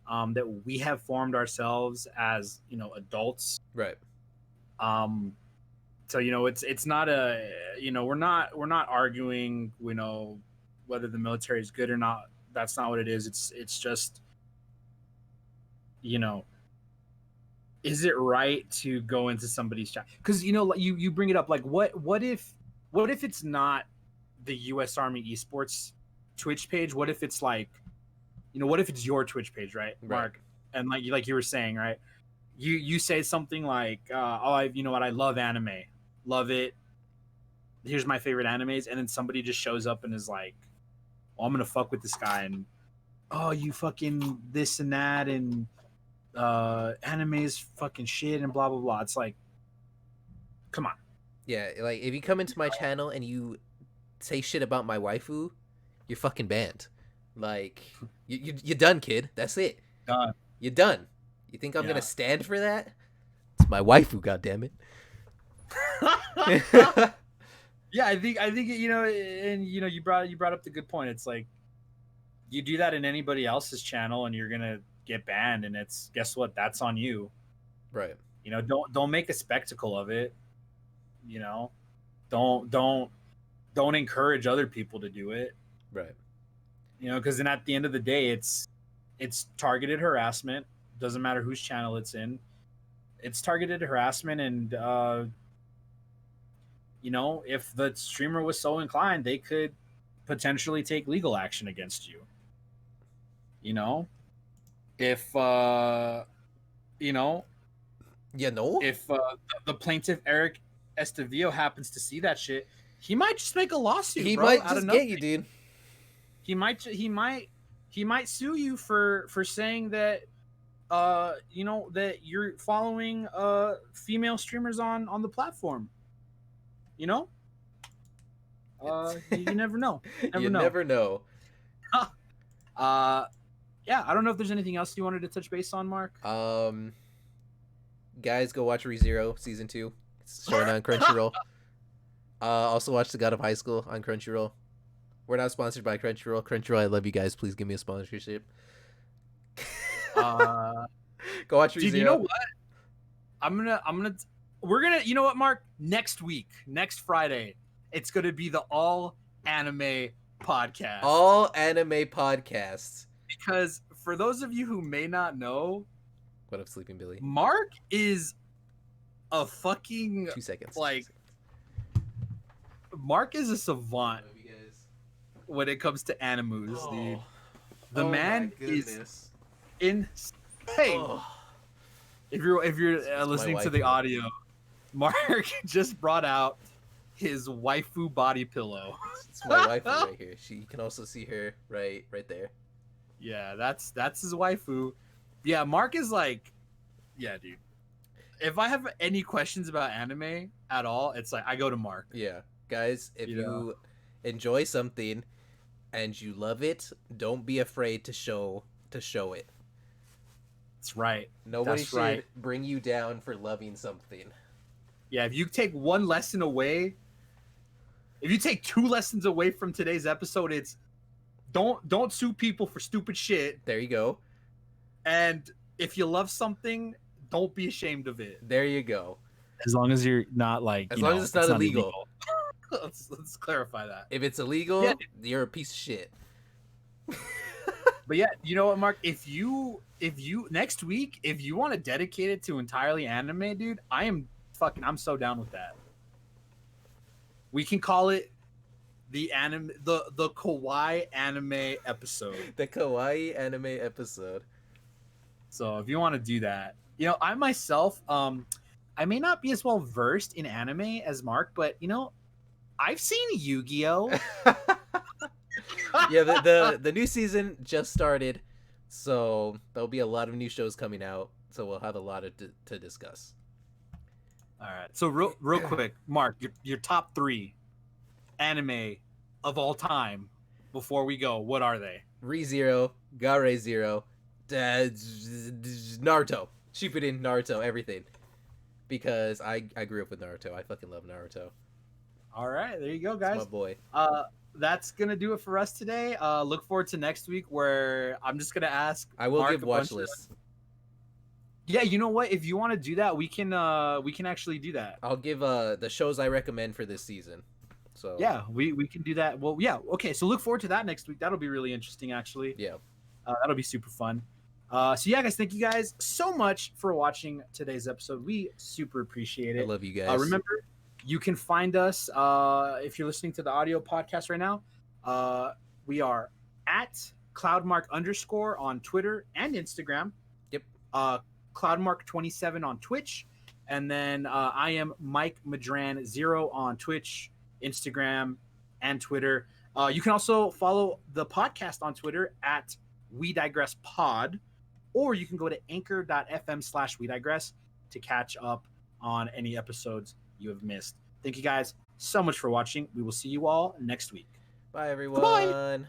that we have formed ourselves as, you know, adults. Right. So, you know, it's not a, you know, we're not arguing, you know, whether the military is good or not. That's not what it is. It's just, you know, is it right to go into somebody's chat? Because, you know, you bring it up, like, what if it's not the U.S. Army Esports Twitch page? What if it's like, you know, what if it's your Twitch page, right, Mark? And like you were saying, right? You say something like, you know what, I love anime, love it. Here's my favorite animes, and then somebody just shows up and is like, well, I'm gonna fuck with this guy, and oh, you fucking this and that, and anime's fucking shit, and blah blah blah. It's like, come on. Yeah, like if you come into my channel and you say shit about my waifu, you're fucking banned. Like, you're done, kid. That's it. You're done. You think I'm gonna stand for that? It's my waifu, goddammit. Yeah, I think you know, and you know, you brought up the good point. It's like, you do that in anybody else's channel, and you're gonna get banned, and it's, guess what? That's on you. Right. You know, don't make a spectacle of it. You know, don't encourage other people to do it. Right. You know, because then at the end of the day, it's targeted harassment. Doesn't matter whose channel it's in. It's targeted harassment, and you know, if the streamer was so inclined, they could potentially take legal action against you. You know, if you know, if the plaintiff Eric Estevillo happens to see that shit, he might just make a lawsuit. He bro, might just get you, dude. He might sue you for saying that you know, that you're following female streamers on the platform. You know? You never know. Never know. Yeah, I don't know if there's anything else you wanted to touch base on, Mark. Guys, go watch ReZero season 2. It's showing on Crunchyroll. Also watch The God of High School on Crunchyroll. We're not sponsored by Crunchyroll. Crunchyroll, I love you guys. Please give me a sponsorship. Go watch ReZero. Dude, you know what? We're gonna, you know what, Mark? Next Friday, it's gonna be the all anime podcast. All anime podcasts. Because for those of you who may not know, what up, Sleeping Billy? Mark is a fucking 2 seconds. Like, Mark is a savant when it comes to animus, dude. The man is insane. Oh. If you're listening to the audio, Mark just brought out his waifu body pillow. It's my waifu right here. You can also see her right there. Yeah, that's his waifu. Yeah, Mark is like, yeah, dude. If I have any questions about anime at all, it's like I go to Mark. Yeah, guys, if you enjoy something and you love it, don't be afraid to show it. That's right. Nobody should bring you down for loving something. Yeah, if you take one lesson away, if you take 2 lessons away from today's episode, it's don't sue people for stupid shit. There you go. And if you love something, don't be ashamed of it. There you go. As long as you're not like, as long as it's not illegal. Let's clarify that. If it's illegal, you're a piece of shit. But yeah, you know what, Mark? If you next week, if you want to dedicate it to entirely anime, dude, I'm so down with that. We can call it the kawaii anime episode. The kawaii anime episode. So if you want to do that, I myself, I may not be as well versed in anime as Mark, but I've seen Yu-Gi-Oh. Yeah, the new season just started, so there'll be a lot of new shows coming out. So we'll have a lot to discuss. All right. So real quick, Mark, your top 3 anime of all time before we go. What are they? ReZero, Gare Zero, Naruto, Shippuden, Naruto, everything. Because I grew up with Naruto. I fucking love Naruto. All right, there you go, guys. That's my boy. That's gonna do it for us today. Look forward to next week where I'm just gonna ask. I will give watch lists. Yeah, you know what? If you want to do that, we can actually do that. I'll give the shows I recommend for this season. So yeah, we can do that. Well, yeah, okay. So look forward to that next week. That'll be really interesting, actually. Yeah, that'll be super fun. So yeah, guys, thank you guys so much for watching today's episode. We super appreciate it. I love you guys. Remember, you can find us if you're listening to the audio podcast right now. We are at Cloudmark_ on Twitter and Instagram. Yep. Cloudmark27 on Twitch, and then I am Mike Madran 0 on Twitch, Instagram, and Twitter. You can also follow the podcast on Twitter at We Digress Pod, or you can go to anchor.fm/We Digress to catch up on any episodes you have missed. Thank you guys so much for watching. We will see you all next week. Bye, everyone. Goodbye.